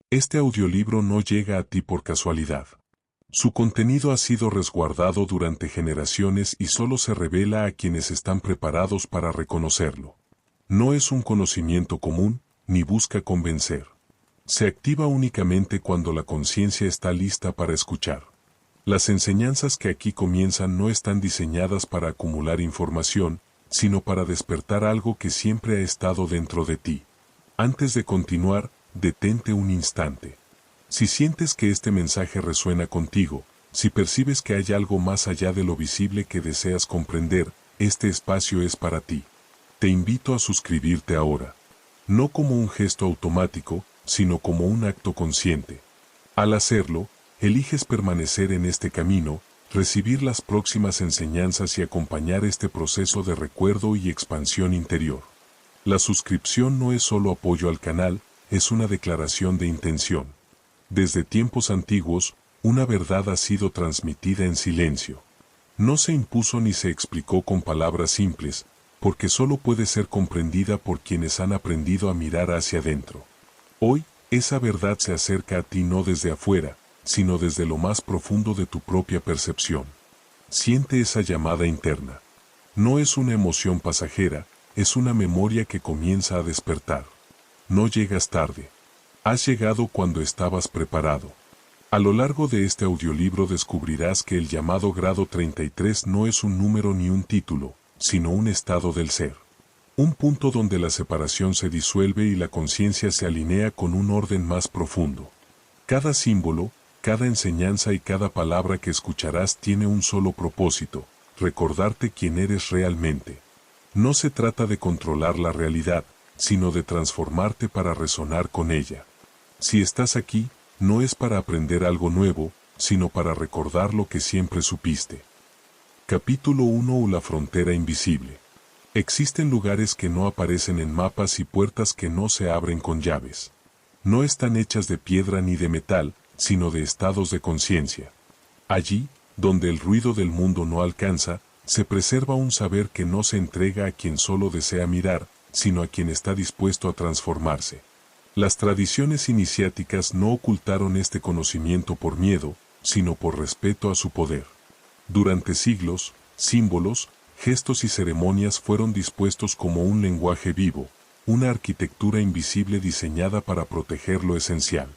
Este audiolibro no llega a ti por casualidad. Su contenido ha sido resguardado durante generaciones y solo se revela a quienes están preparados para reconocerlo. No es un conocimiento común, ni busca convencer. Se activa únicamente cuando la conciencia está lista para escuchar. Las enseñanzas que aquí comienzan no están diseñadas para acumular información, sino para despertar algo que siempre ha estado dentro de ti. Antes de continuar, detente un instante. Si sientes que este mensaje resuena contigo, si percibes que hay algo más allá de lo visible que deseas comprender, este espacio es para ti. Te invito a suscribirte ahora. No como un gesto automático, sino como un acto consciente. Al hacerlo, eliges permanecer en este camino, recibir las próximas enseñanzas y acompañar este proceso de recuerdo y expansión interior. La suscripción no es solo apoyo al canal, es una declaración de intención. Desde tiempos antiguos, una verdad ha sido transmitida en silencio. No se impuso ni se explicó con palabras simples, porque solo puede ser comprendida por quienes han aprendido a mirar hacia adentro. Hoy, esa verdad se acerca a ti no desde afuera, sino desde lo más profundo de tu propia percepción. Siente esa llamada interna. No es una emoción pasajera, es una memoria que comienza a despertar. No llegas tarde. Has llegado cuando estabas preparado. A lo largo de este audiolibro descubrirás que el llamado grado 33 no es un número ni un título, sino un estado del ser. Un punto donde la separación se disuelve y la conciencia se alinea con un orden más profundo. Cada símbolo, cada enseñanza y cada palabra que escucharás tiene un solo propósito: recordarte quién eres realmente. No se trata de controlar la realidad, sino de transformarte para resonar con ella. Si estás aquí, no es para aprender algo nuevo, sino para recordar lo que siempre supiste. Capítulo 1: La frontera invisible. Existen lugares que no aparecen en mapas y puertas que no se abren con llaves. No están hechas de piedra ni de metal, sino de estados de conciencia. Allí, donde el ruido del mundo no alcanza, se preserva un saber que no se entrega a quien solo desea mirar, sino a quien está dispuesto a transformarse. Las tradiciones iniciáticas no ocultaron este conocimiento por miedo, sino por respeto a su poder. Durante siglos, símbolos, gestos y ceremonias fueron dispuestos como un lenguaje vivo, una arquitectura invisible diseñada para proteger lo esencial.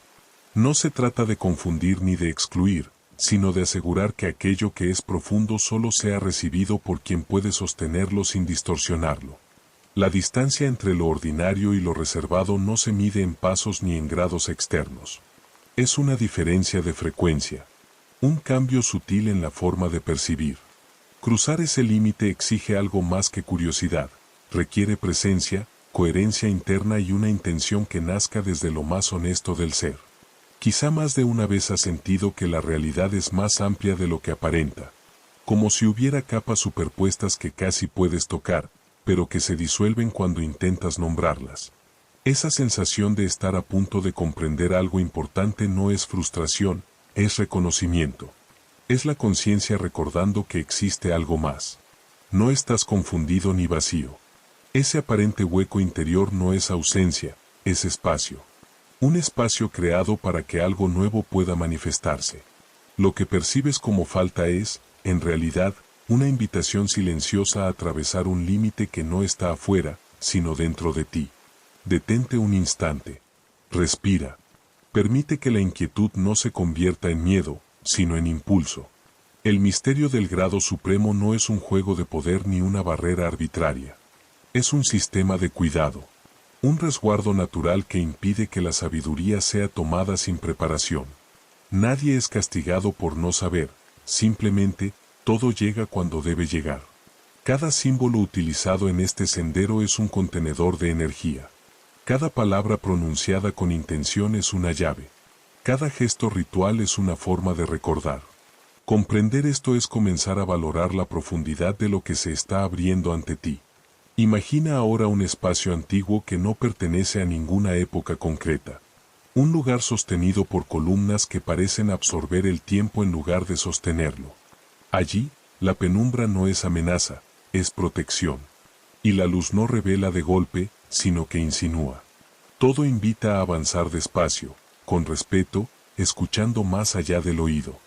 No se trata de confundir ni de excluir, sino de asegurar que aquello que es profundo solo sea recibido por quien puede sostenerlo sin distorsionarlo. La distancia entre lo ordinario y lo reservado no se mide en pasos ni en grados externos. Es una diferencia de frecuencia. Un cambio sutil en la forma de percibir. Cruzar ese límite exige algo más que curiosidad, requiere presencia, coherencia interna y una intención que nazca desde lo más honesto del ser. Quizá más de una vez has sentido que la realidad es más amplia de lo que aparenta. Como si hubiera capas superpuestas que casi puedes tocar, pero que se disuelven cuando intentas nombrarlas. Esa sensación de estar a punto de comprender algo importante no es frustración, es reconocimiento. Es la conciencia recordando que existe algo más. No estás confundido ni vacío. Ese aparente hueco interior no es ausencia, es espacio. Un espacio creado para que algo nuevo pueda manifestarse. Lo que percibes como falta es, en realidad, una invitación silenciosa a atravesar un límite que no está afuera, sino dentro de ti. Detente un instante. Respira. Permite que la inquietud no se convierta en miedo, sino en impulso. El misterio del grado supremo no es un juego de poder ni una barrera arbitraria. Es un sistema de cuidado. Un resguardo natural que impide que la sabiduría sea tomada sin preparación. Nadie es castigado por no saber, simplemente, todo llega cuando debe llegar. Cada símbolo utilizado en este sendero es un contenedor de energía. Cada palabra pronunciada con intención es una llave. Cada gesto ritual es una forma de recordar. Comprender esto es comenzar a valorar la profundidad de lo que se está abriendo ante ti. Imagina ahora un espacio antiguo que no pertenece a ninguna época concreta. Un lugar sostenido por columnas que parecen absorber el tiempo en lugar de sostenerlo. Allí, la penumbra no es amenaza, es protección. Y la luz no revela de golpe, sino que insinúa. Todo invita a avanzar despacio, con respeto, escuchando más allá del oído.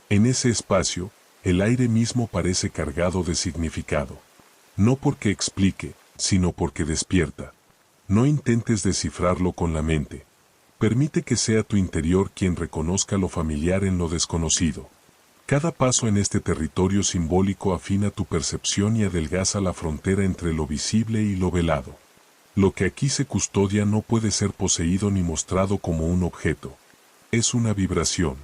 En ese espacio, el aire mismo parece cargado de significado. No porque explique, sino porque despierta. No intentes descifrarlo con la mente. Permite que sea tu interior quien reconozca lo familiar en lo desconocido. Cada paso en este territorio simbólico afina tu percepción y adelgaza la frontera entre lo visible y lo velado. Lo que aquí se custodia no puede ser poseído ni mostrado como un objeto. Es una vibración.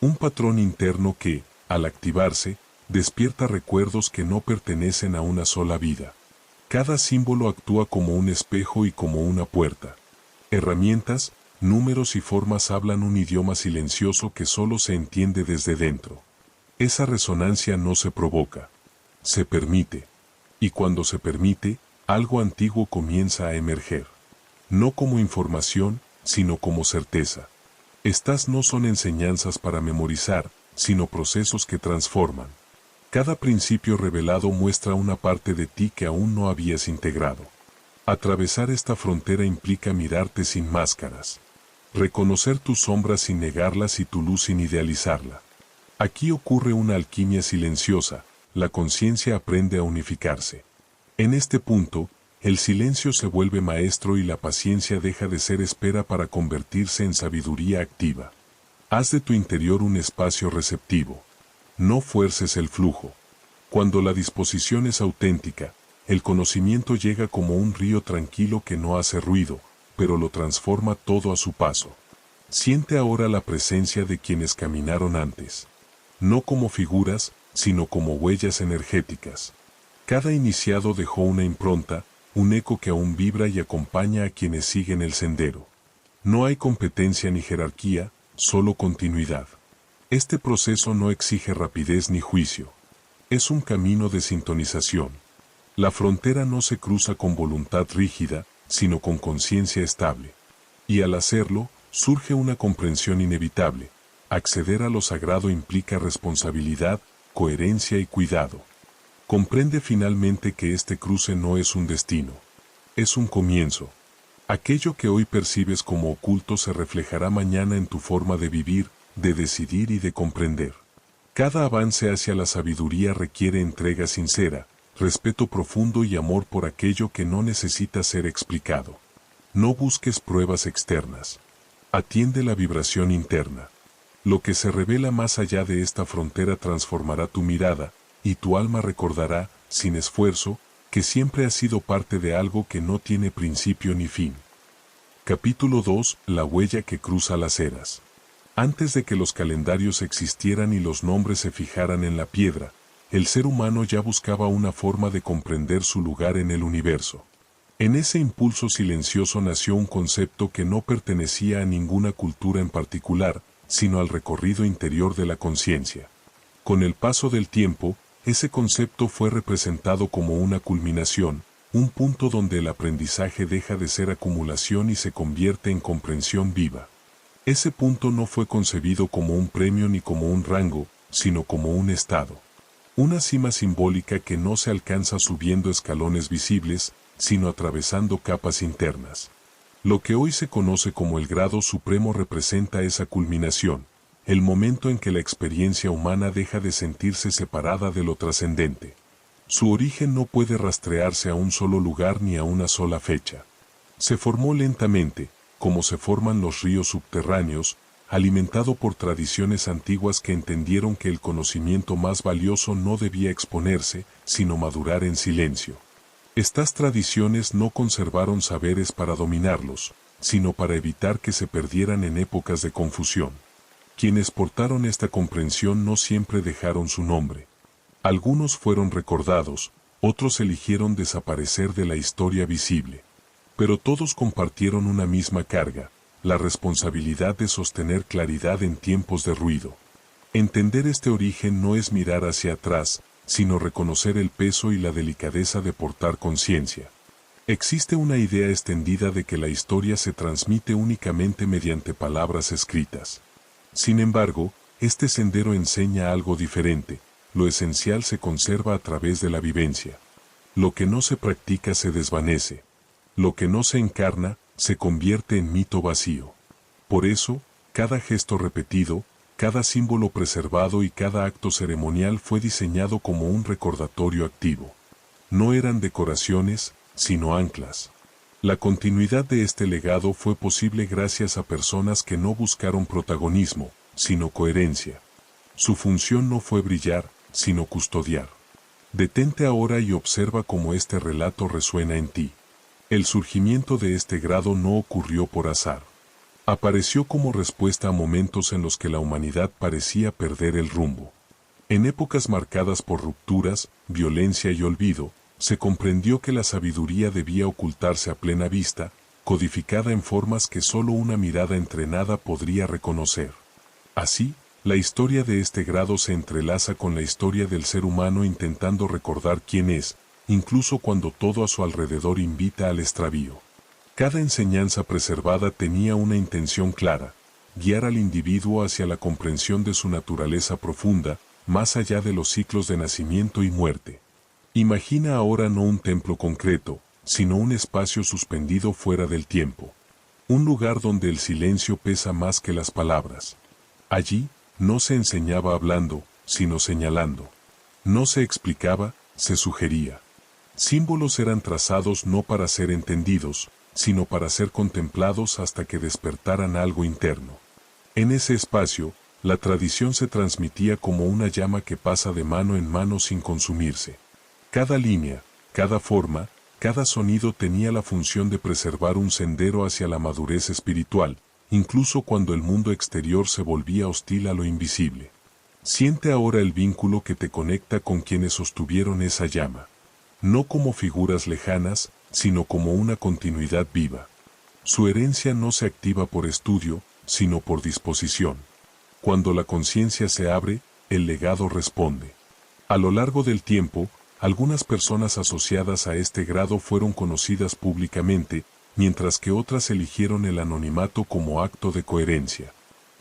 Un patrón interno que, al activarse, despierta recuerdos que no pertenecen a una sola vida. Cada símbolo actúa como un espejo y como una puerta. Herramientas, números y formas hablan un idioma silencioso que solo se entiende desde dentro. Esa resonancia no se provoca, se permite. Y cuando se permite, algo antiguo comienza a emerger. No como información, sino como certeza. Estas no son enseñanzas para memorizar, sino procesos que transforman. Cada principio revelado muestra una parte de ti que aún no habías integrado. Atravesar esta frontera implica mirarte sin máscaras. Reconocer tus sombras sin negarlas y tu luz sin idealizarla. Aquí ocurre una alquimia silenciosa, la conciencia aprende a unificarse. En este punto, el silencio se vuelve maestro y la paciencia deja de ser espera para convertirse en sabiduría activa. Haz de tu interior un espacio receptivo. No fuerces el flujo. Cuando la disposición es auténtica, el conocimiento llega como un río tranquilo que no hace ruido, pero lo transforma todo a su paso. Siente ahora la presencia de quienes caminaron antes. No como figuras, sino como huellas energéticas. Cada iniciado dejó una impronta, un eco que aún vibra y acompaña a quienes siguen el sendero. No hay competencia ni jerarquía, solo continuidad. Este proceso no exige rapidez ni juicio. Es un camino de sintonización. La frontera no se cruza con voluntad rígida, sino con conciencia estable. Y al hacerlo, surge una comprensión inevitable. Acceder a lo sagrado implica responsabilidad, coherencia y cuidado. Comprende finalmente que este cruce no es un destino. Es un comienzo. Aquello que hoy percibes como oculto se reflejará mañana en tu forma de vivir, de decidir y de comprender. Cada avance hacia la sabiduría requiere entrega sincera, respeto profundo y amor por aquello que no necesita ser explicado. No busques pruebas externas. Atiende la vibración interna. Lo que se revela más allá de esta frontera transformará tu mirada, y tu alma recordará, sin esfuerzo, que siempre has sido parte de algo que no tiene principio ni fin. Capítulo 2. La huella que cruza las eras. Antes de que los calendarios existieran y los nombres se fijaran en la piedra, el ser humano ya buscaba una forma de comprender su lugar en el universo. En ese impulso silencioso nació un concepto que no pertenecía a ninguna cultura en particular, sino al recorrido interior de la conciencia. Con el paso del tiempo, ese concepto fue representado como una culminación, un punto donde el aprendizaje deja de ser acumulación y se convierte en comprensión viva. Ese punto no fue concebido como un premio ni como un rango, sino como un estado. Una cima simbólica que no se alcanza subiendo escalones visibles, sino atravesando capas internas. Lo que hoy se conoce como el grado supremo representa esa culminación, el momento en que la experiencia humana deja de sentirse separada de lo trascendente. Su origen no puede rastrearse a un solo lugar ni a una sola fecha. Se formó lentamente, como se forman los ríos subterráneos, alimentado por tradiciones antiguas que entendieron que el conocimiento más valioso no debía exponerse, sino madurar en silencio. Estas tradiciones no conservaron saberes para dominarlos, sino para evitar que se perdieran en épocas de confusión. Quienes portaron esta comprensión no siempre dejaron su nombre. Algunos fueron recordados, otros eligieron desaparecer de la historia visible. Pero todos compartieron una misma carga, la responsabilidad de sostener claridad en tiempos de ruido. Entender este origen no es mirar hacia atrás, sino reconocer el peso y la delicadeza de portar conciencia. Existe una idea extendida de que la historia se transmite únicamente mediante palabras escritas. Sin embargo, este sendero enseña algo diferente, lo esencial se conserva a través de la vivencia. Lo que no se practica se desvanece. Lo que no se encarna, se convierte en mito vacío. Por eso, Cada gesto repetido, cada símbolo preservado y cada acto ceremonial fue diseñado como un recordatorio activo. No eran decoraciones, sino anclas. La continuidad de este legado fue posible gracias a personas que no buscaron protagonismo, sino coherencia. Su función no fue brillar, sino custodiar. Detente ahora y observa cómo este relato resuena en ti. El surgimiento de este grado no ocurrió por azar. Apareció como respuesta a momentos en los que la humanidad parecía perder el rumbo. En épocas marcadas por rupturas, violencia y olvido, se comprendió que la sabiduría debía ocultarse a plena vista, codificada en formas que solo una mirada entrenada podría reconocer. Así, la historia de este grado se entrelaza con la historia del ser humano intentando recordar quién es, incluso cuando todo a su alrededor invita al extravío. Cada enseñanza preservada tenía una intención clara: guiar al individuo hacia la comprensión de su naturaleza profunda, más allá de los ciclos de nacimiento y muerte. Imagina ahora no un templo concreto, sino un espacio suspendido fuera del tiempo. Un lugar donde el silencio pesa más que las palabras. Allí, no se enseñaba hablando, sino señalando. No se explicaba, se sugería. Símbolos eran trazados no para ser entendidos, sino para ser contemplados hasta que despertaran algo interno. En ese espacio, la tradición se transmitía como una llama que pasa de mano en mano sin consumirse. Cada línea, cada forma, cada sonido tenía la función de preservar un sendero hacia la madurez espiritual, incluso cuando el mundo exterior se volvía hostil a lo invisible. Siente ahora el vínculo que te conecta con quienes sostuvieron esa llama. No como figuras lejanas, sino como una continuidad viva. Su herencia no se activa por estudio, sino por disposición. Cuando la conciencia se abre, el legado responde. A lo largo del tiempo, algunas personas asociadas a este grado fueron conocidas públicamente, mientras que otras eligieron el anonimato como acto de coherencia.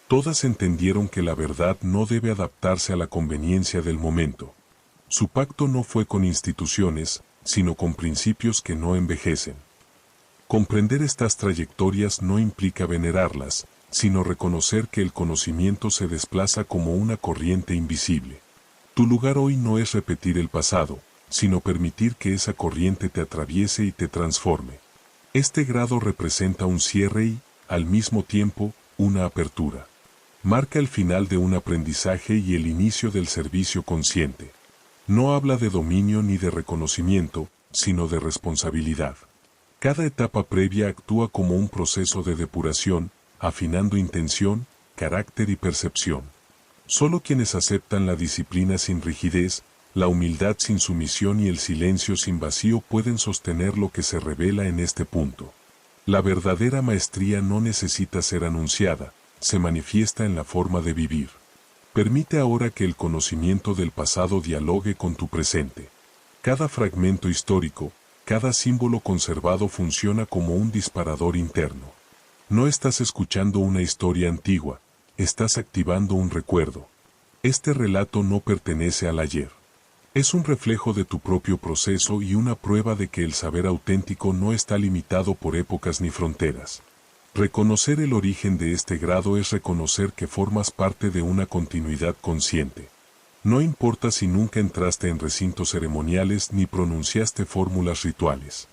Todas entendieron que la verdad no debe adaptarse a la conveniencia del momento. Su pacto no fue con instituciones, sino con principios que no envejecen. Comprender estas trayectorias no implica venerarlas, sino reconocer que el conocimiento se desplaza como una corriente invisible. Tu lugar hoy no es repetir el pasado, sino permitir que esa corriente te atraviese y te transforme. Este grado representa un cierre y, al mismo tiempo, una apertura. Marca el final de un aprendizaje y el inicio del servicio consciente. No habla de dominio ni de reconocimiento, sino de responsabilidad. Cada etapa previa actúa como un proceso de depuración, afinando intención, carácter y percepción. Solo quienes aceptan la disciplina sin rigidez, la humildad sin sumisión y el silencio sin vacío pueden sostener lo que se revela en este punto. La verdadera maestría no necesita ser anunciada, se manifiesta en la forma de vivir. Permite ahora que el conocimiento del pasado dialogue con tu presente. Cada fragmento histórico, cada símbolo conservado funciona como un disparador interno. No estás escuchando una historia antigua, estás activando un recuerdo. Este relato no pertenece al ayer. Es un reflejo de tu propio proceso y una prueba de que el saber auténtico no está limitado por épocas ni fronteras. Reconocer el origen de este grado es reconocer que formas parte de una continuidad consciente. No importa si nunca entraste en recintos ceremoniales ni pronunciaste fórmulas rituales.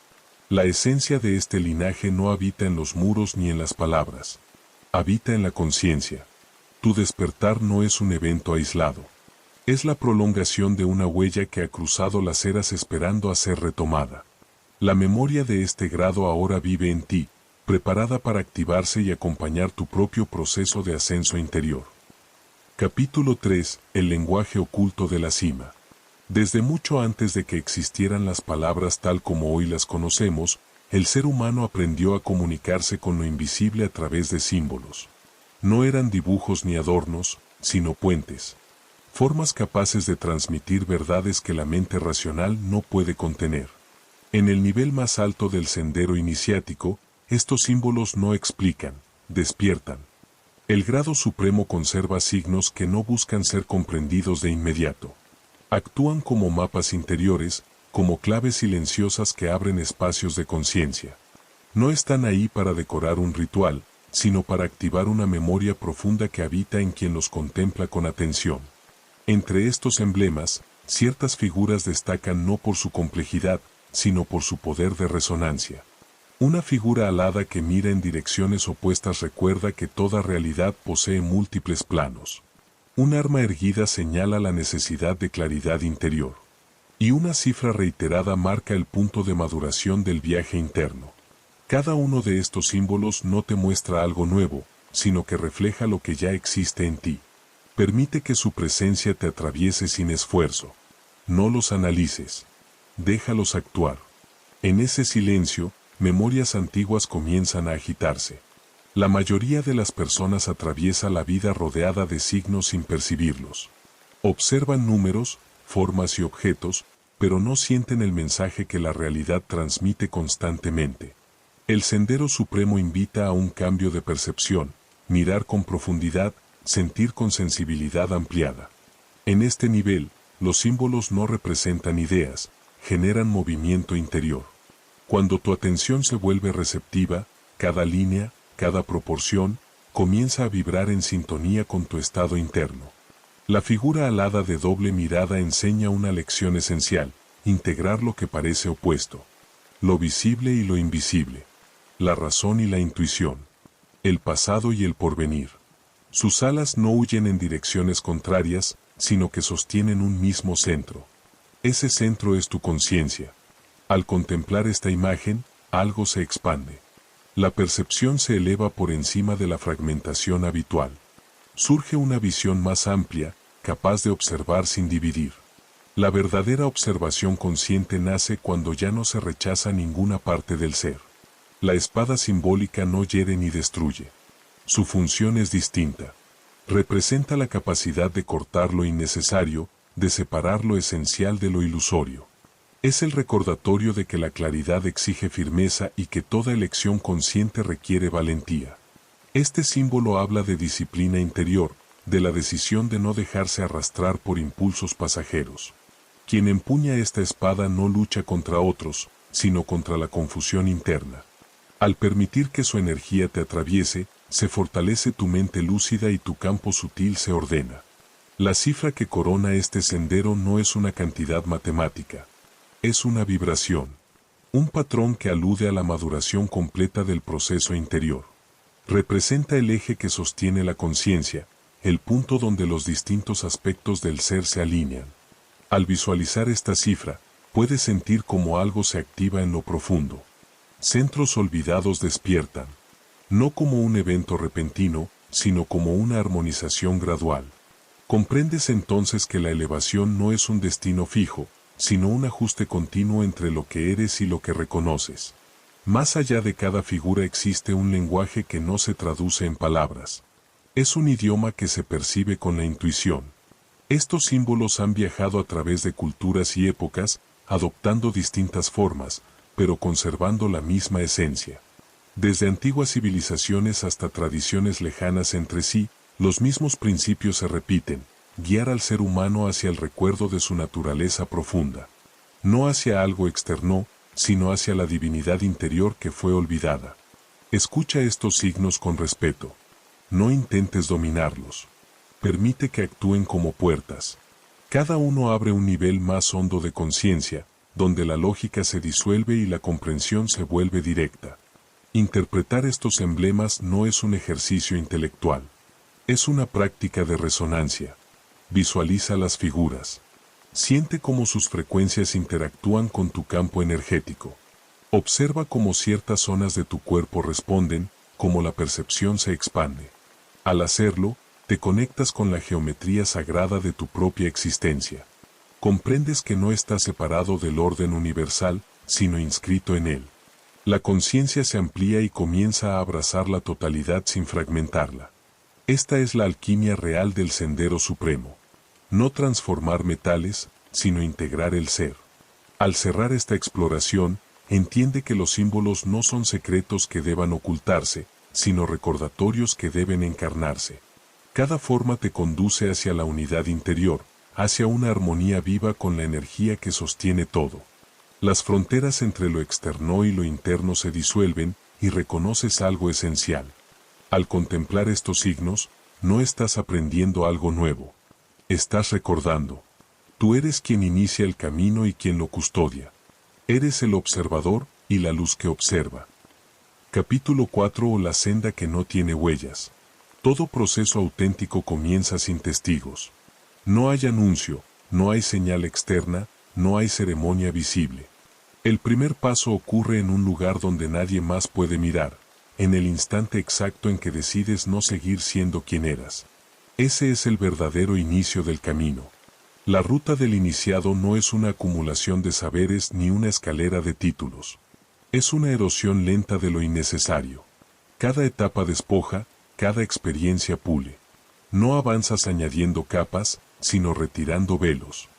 La esencia de este linaje no habita en los muros ni en las palabras. Habita en la conciencia. Tu despertar no es un evento aislado. Es la prolongación de una huella que ha cruzado las eras esperando a ser retomada. La memoria de este grado ahora vive en ti, preparada para activarse y acompañar tu propio proceso de ascenso interior. Capítulo 3. El lenguaje oculto de la cima. Desde mucho antes de que existieran las palabras tal como hoy las conocemos, el ser humano aprendió a comunicarse con lo invisible a través de símbolos. No eran dibujos ni adornos, sino puentes. Formas capaces de transmitir verdades que la mente racional no puede contener. En el nivel más alto del sendero iniciático, estos símbolos no explican, despiertan. El grado supremo conserva signos que no buscan ser comprendidos de inmediato. Actúan como mapas interiores, como claves silenciosas que abren espacios de conciencia. No están ahí para decorar un ritual, sino para activar una memoria profunda que habita en quien los contempla con atención. Entre estos emblemas, ciertas figuras destacan no por su complejidad, sino por su poder de resonancia. Una figura alada que mira en direcciones opuestas recuerda que toda realidad posee múltiples planos. Un arma erguida señala la necesidad de claridad interior. Y una cifra reiterada marca el punto de maduración del viaje interno. Cada uno de estos símbolos no te muestra algo nuevo, sino que refleja lo que ya existe en ti. Permite que su presencia te atraviese sin esfuerzo. No los analices. Déjalos actuar. En ese silencio, memorias antiguas comienzan a agitarse. La mayoría de las personas atraviesa la vida rodeada de signos sin percibirlos. Observan números, formas y objetos, pero no sienten el mensaje que la realidad transmite constantemente. El Sendero Supremo invita a un cambio de percepción, mirar con profundidad, sentir con sensibilidad ampliada. En este nivel, los símbolos no representan ideas, generan movimiento interior. Cuando tu atención se vuelve receptiva, cada línea, cada proporción, comienza a vibrar en sintonía con tu estado interno. La figura alada de doble mirada enseña una lección esencial: integrar lo que parece opuesto. Lo visible y lo invisible. La razón y la intuición. El pasado y el porvenir. Sus alas no huyen en direcciones contrarias, sino que sostienen un mismo centro. Ese centro es tu conciencia. Al contemplar esta imagen, algo se expande. La percepción se eleva por encima de la fragmentación habitual. Surge una visión más amplia, capaz de observar sin dividir. La verdadera observación consciente nace cuando ya no se rechaza ninguna parte del ser. La espada simbólica no hiere ni destruye. Su función es distinta. Representa la capacidad de cortar lo innecesario, de separar lo esencial de lo ilusorio. Es el recordatorio de que la claridad exige firmeza y que toda elección consciente requiere valentía. Este símbolo habla de disciplina interior, de la decisión de no dejarse arrastrar por impulsos pasajeros. Quien empuña esta espada no lucha contra otros, sino contra la confusión interna. Al permitir que su energía te atraviese, se fortalece tu mente lúcida y tu campo sutil se ordena. La cifra que corona este sendero no es una cantidad matemática. Es una vibración. Un patrón que alude a la maduración completa del proceso interior. Representa el eje que sostiene la conciencia, el punto donde los distintos aspectos del ser se alinean. Al visualizar esta cifra, puedes sentir cómo algo se activa en lo profundo. Centros olvidados despiertan. No como un evento repentino, sino como una armonización gradual. Comprendes entonces que la elevación no es un destino fijo, sino un ajuste continuo entre lo que eres y lo que reconoces. Más allá de cada figura existe un lenguaje que no se traduce en palabras. Es un idioma que se percibe con la intuición. Estos símbolos han viajado a través de culturas y épocas, adoptando distintas formas, pero conservando la misma esencia. Desde antiguas civilizaciones hasta tradiciones lejanas entre sí, los mismos principios se repiten: guiar al ser humano hacia el recuerdo de su naturaleza profunda. No hacia algo externo, sino hacia la divinidad interior que fue olvidada. Escucha estos signos con respeto. No intentes dominarlos. Permite que actúen como puertas. Cada uno abre un nivel más hondo de conciencia, donde la lógica se disuelve y la comprensión se vuelve directa. Interpretar estos emblemas no es un ejercicio intelectual. Es una práctica de resonancia. Visualiza las figuras. Siente cómo sus frecuencias interactúan con tu campo energético. Observa cómo ciertas zonas de tu cuerpo responden, cómo la percepción se expande. Al hacerlo, te conectas con la geometría sagrada de tu propia existencia. Comprendes que no estás separado del orden universal, sino inscrito en él. La conciencia se amplía y comienza a abrazar la totalidad sin fragmentarla. Esta es la alquimia real del Sendero Supremo. No transformar metales, sino integrar el ser. Al cerrar esta exploración, entiende que los símbolos no son secretos que deban ocultarse, sino recordatorios que deben encarnarse. Cada forma te conduce hacia la unidad interior, hacia una armonía viva con la energía que sostiene todo. Las fronteras entre lo externo y lo interno se disuelven, y reconoces algo esencial. Al contemplar estos signos, no estás aprendiendo algo nuevo. Estás recordando. Tú eres quien inicia el camino y quien lo custodia. Eres el observador y la luz que observa. Capítulo 4 o la senda que no tiene huellas. Todo proceso auténtico comienza sin testigos. No hay anuncio, no hay señal externa, no hay ceremonia visible. El primer paso ocurre en un lugar donde nadie más puede mirar, en el instante exacto en que decides no seguir siendo quien eras. Ese es el verdadero inicio del camino. La ruta del iniciado no es una acumulación de saberes ni una escalera de títulos. Es una erosión lenta de lo innecesario. Cada etapa despoja, cada experiencia pule. No avanzas añadiendo capas, sino retirando velos.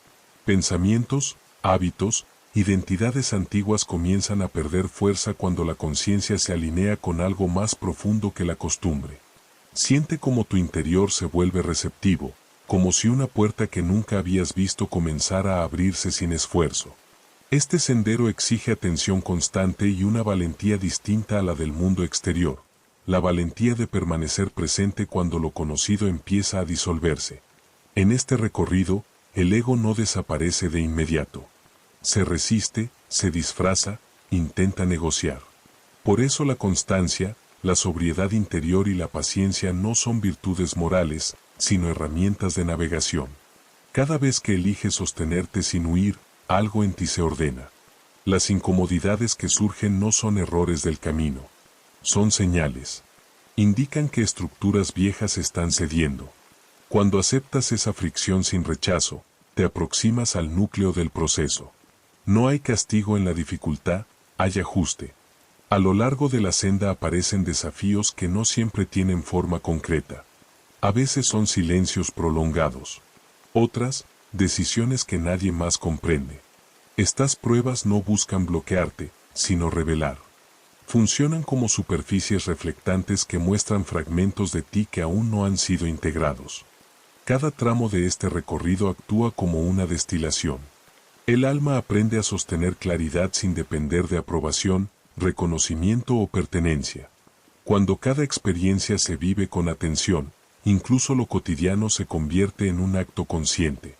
Pensamientos, hábitos, identidades antiguas comienzan a perder fuerza cuando la conciencia se alinea con algo más profundo que la costumbre. Siente como tu interior se vuelve receptivo, como si una puerta que nunca habías visto comenzara a abrirse sin esfuerzo. Este sendero exige atención constante y una valentía distinta a la del mundo exterior, la valentía de permanecer presente cuando lo conocido empieza a disolverse. En este recorrido, el ego no desaparece de inmediato. Se resiste, se disfraza, intenta negociar. Por eso la constancia, la sobriedad interior y la paciencia no son virtudes morales, sino herramientas de navegación. Cada vez que eliges sostenerte sin huir, algo en ti se ordena. Las incomodidades que surgen no son errores del camino. Son señales. Indican que estructuras viejas están cediendo. Cuando aceptas esa fricción sin rechazo, te aproximas al núcleo del proceso. No hay castigo en la dificultad, hay ajuste. A lo largo de la senda aparecen desafíos que no siempre tienen forma concreta. A veces son silencios prolongados. Otras, decisiones que nadie más comprende. Estas pruebas no buscan bloquearte, sino revelar. Funcionan como superficies reflectantes que muestran fragmentos de ti que aún no han sido integrados. Cada tramo de este recorrido actúa como una destilación. El alma aprende a sostener claridad sin depender de aprobación, reconocimiento o pertenencia. Cuando cada experiencia se vive con atención, incluso lo cotidiano se convierte en un acto consciente.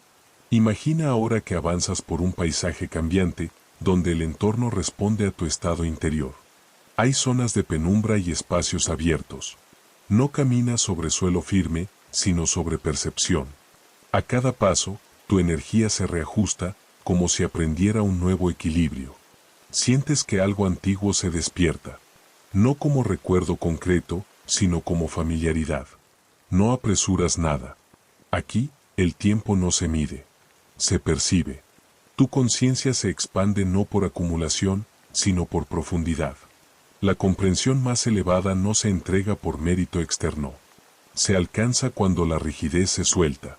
Imagina ahora que avanzas por un paisaje cambiante, donde el entorno responde a tu estado interior. Hay zonas de penumbra y espacios abiertos. No caminas sobre suelo firme, sino sobre percepción. A cada paso, tu energía se reajusta, como si aprendiera un nuevo equilibrio. Sientes que algo antiguo se despierta. No como recuerdo concreto, sino como familiaridad. No apresuras nada. Aquí, el tiempo no se mide. Se percibe. Tu conciencia se expande no por acumulación, sino por profundidad. La comprensión más elevada no se entrega por mérito externo. Se alcanza cuando la rigidez se suelta.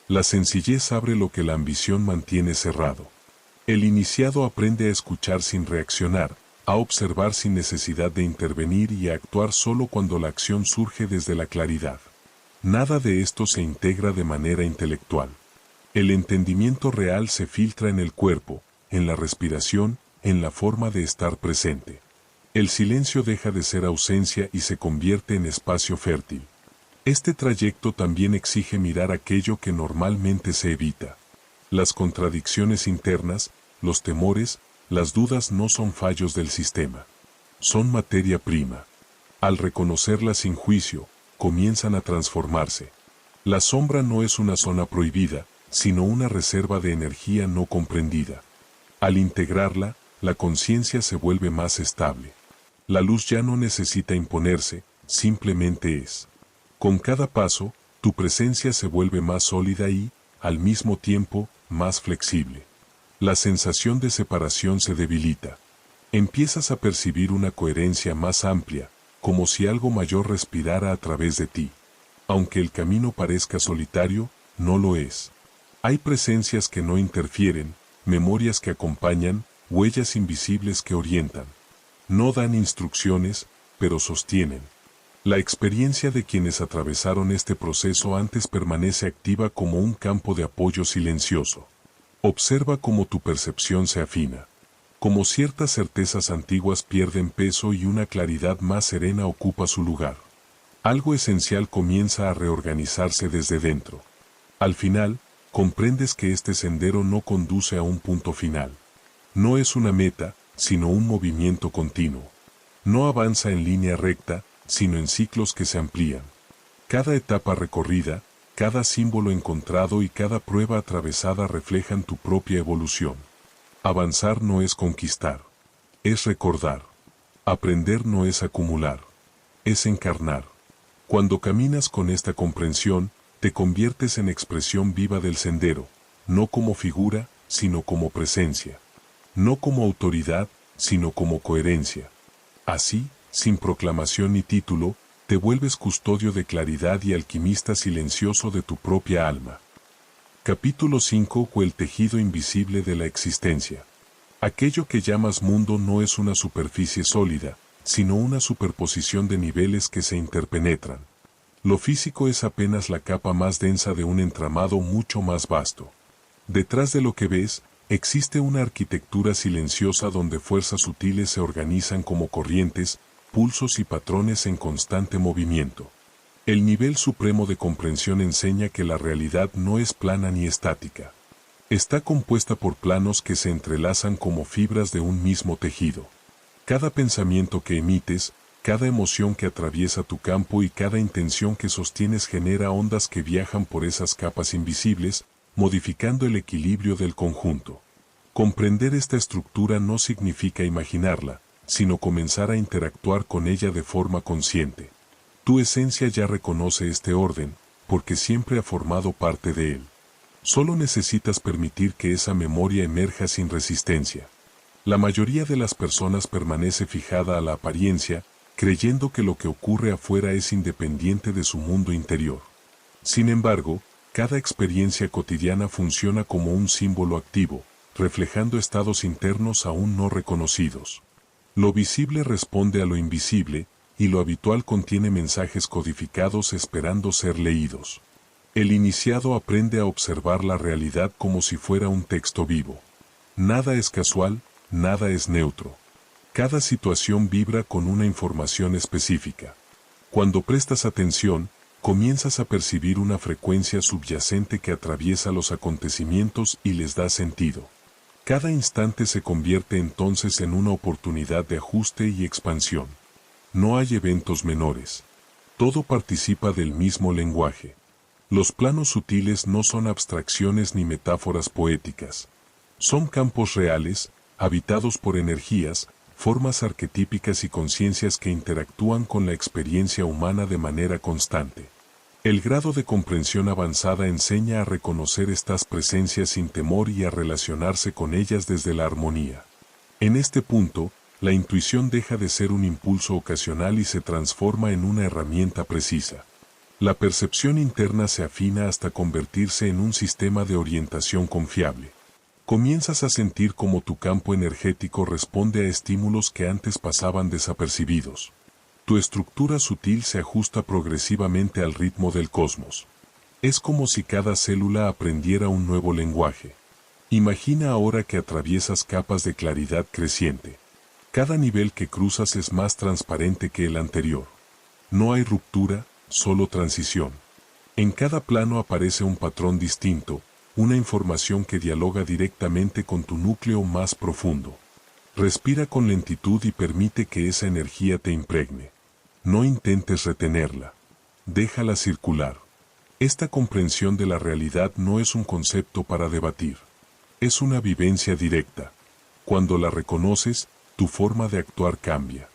La sencillez abre lo que la ambición mantiene cerrado. El iniciado aprende a escuchar sin reaccionar, a observar sin necesidad de intervenir y a actuar solo cuando la acción surge desde la claridad. Nada de esto se integra de manera intelectual. El entendimiento real se filtra en el cuerpo, en la respiración, en la forma de estar presente. El silencio deja de ser ausencia y se convierte en espacio fértil. Este trayecto también exige mirar aquello que normalmente se evita. Las contradicciones internas, los temores, las dudas no son fallos del sistema. Son materia prima. Al reconocerlas sin juicio, comienzan a transformarse. La sombra no es una zona prohibida, sino una reserva de energía no comprendida. Al integrarla, la conciencia se vuelve más estable. La luz ya no necesita imponerse, simplemente es. Con cada paso, tu presencia se vuelve más sólida y, al mismo tiempo, más flexible. La sensación de separación se debilita. Empiezas a percibir una coherencia más amplia, como si algo mayor respirara a través de ti. Aunque el camino parezca solitario, no lo es. Hay presencias que no interfieren, memorias que acompañan, huellas invisibles que orientan. No dan instrucciones, pero sostienen. La experiencia de quienes atravesaron este proceso antes permanece activa como un campo de apoyo silencioso. Observa cómo tu percepción se afina. Como ciertas certezas antiguas pierden peso y una claridad más serena ocupa su lugar. Algo esencial comienza a reorganizarse desde dentro. Al final, comprendes que este sendero no conduce a un punto final. No es una meta, sino un movimiento continuo. No avanza en línea recta, sino en ciclos que se amplían. Cada etapa recorrida, cada símbolo encontrado y cada prueba atravesada reflejan tu propia evolución. Avanzar no es conquistar, es recordar. Aprender no es acumular, es encarnar. Cuando caminas con esta comprensión, te conviertes en expresión viva del sendero, no como figura, sino como presencia. No como autoridad, sino como coherencia. Así, sin proclamación ni título, te vuelves custodio de claridad y alquimista silencioso de tu propia alma. Capítulo 5 o el tejido invisible de la existencia. Aquello que llamas mundo no es una superficie sólida, sino una superposición de niveles que se interpenetran. Lo físico es apenas la capa más densa de un entramado mucho más vasto. Detrás de lo que ves, existe una arquitectura silenciosa donde fuerzas sutiles se organizan como corrientes, pulsos y patrones en constante movimiento. El nivel supremo de comprensión enseña que la realidad no es plana ni estática. Está compuesta por planos que se entrelazan como fibras de un mismo tejido. Cada pensamiento que emites, cada emoción que atraviesa tu campo y cada intención que sostienes genera ondas que viajan por esas capas invisibles, modificando el equilibrio del conjunto. Comprender esta estructura no significa imaginarla, sino comenzar a interactuar con ella de forma consciente. Tu esencia ya reconoce este orden, porque siempre ha formado parte de él. Solo necesitas permitir que esa memoria emerja sin resistencia. La mayoría de las personas permanece fijada a la apariencia, creyendo que lo que ocurre afuera es independiente de su mundo interior. Sin embargo, cada experiencia cotidiana funciona como un símbolo activo, reflejando estados internos aún no reconocidos. Lo visible responde a lo invisible, y lo habitual contiene mensajes codificados esperando ser leídos. El iniciado aprende a observar la realidad como si fuera un texto vivo. Nada es casual, nada es neutro. Cada situación vibra con una información específica. Cuando prestas atención, comienzas a percibir una frecuencia subyacente que atraviesa los acontecimientos y les da sentido. Cada instante se convierte entonces en una oportunidad de ajuste y expansión. No hay eventos menores. Todo participa del mismo lenguaje. Los planos sutiles no son abstracciones ni metáforas poéticas. Son campos reales, habitados por energías, formas arquetípicas y conciencias que interactúan con la experiencia humana de manera constante. El grado de comprensión avanzada enseña a reconocer estas presencias sin temor y a relacionarse con ellas desde la armonía. En este punto, la intuición deja de ser un impulso ocasional y se transforma en una herramienta precisa. La percepción interna se afina hasta convertirse en un sistema de orientación confiable. Comienzas a sentir cómo tu campo energético responde a estímulos que antes pasaban desapercibidos. Tu estructura sutil se ajusta progresivamente al ritmo del cosmos. Es como si cada célula aprendiera un nuevo lenguaje. Imagina ahora que atraviesas capas de claridad creciente. Cada nivel que cruzas es más transparente que el anterior. No hay ruptura, solo transición. En cada plano aparece un patrón distinto, una información que dialoga directamente con tu núcleo más profundo. Respira con lentitud y permite que esa energía te impregne. No intentes retenerla. Déjala circular. Esta comprensión de la realidad no es un concepto para debatir. Es una vivencia directa. Cuando la reconoces, tu forma de actuar cambia.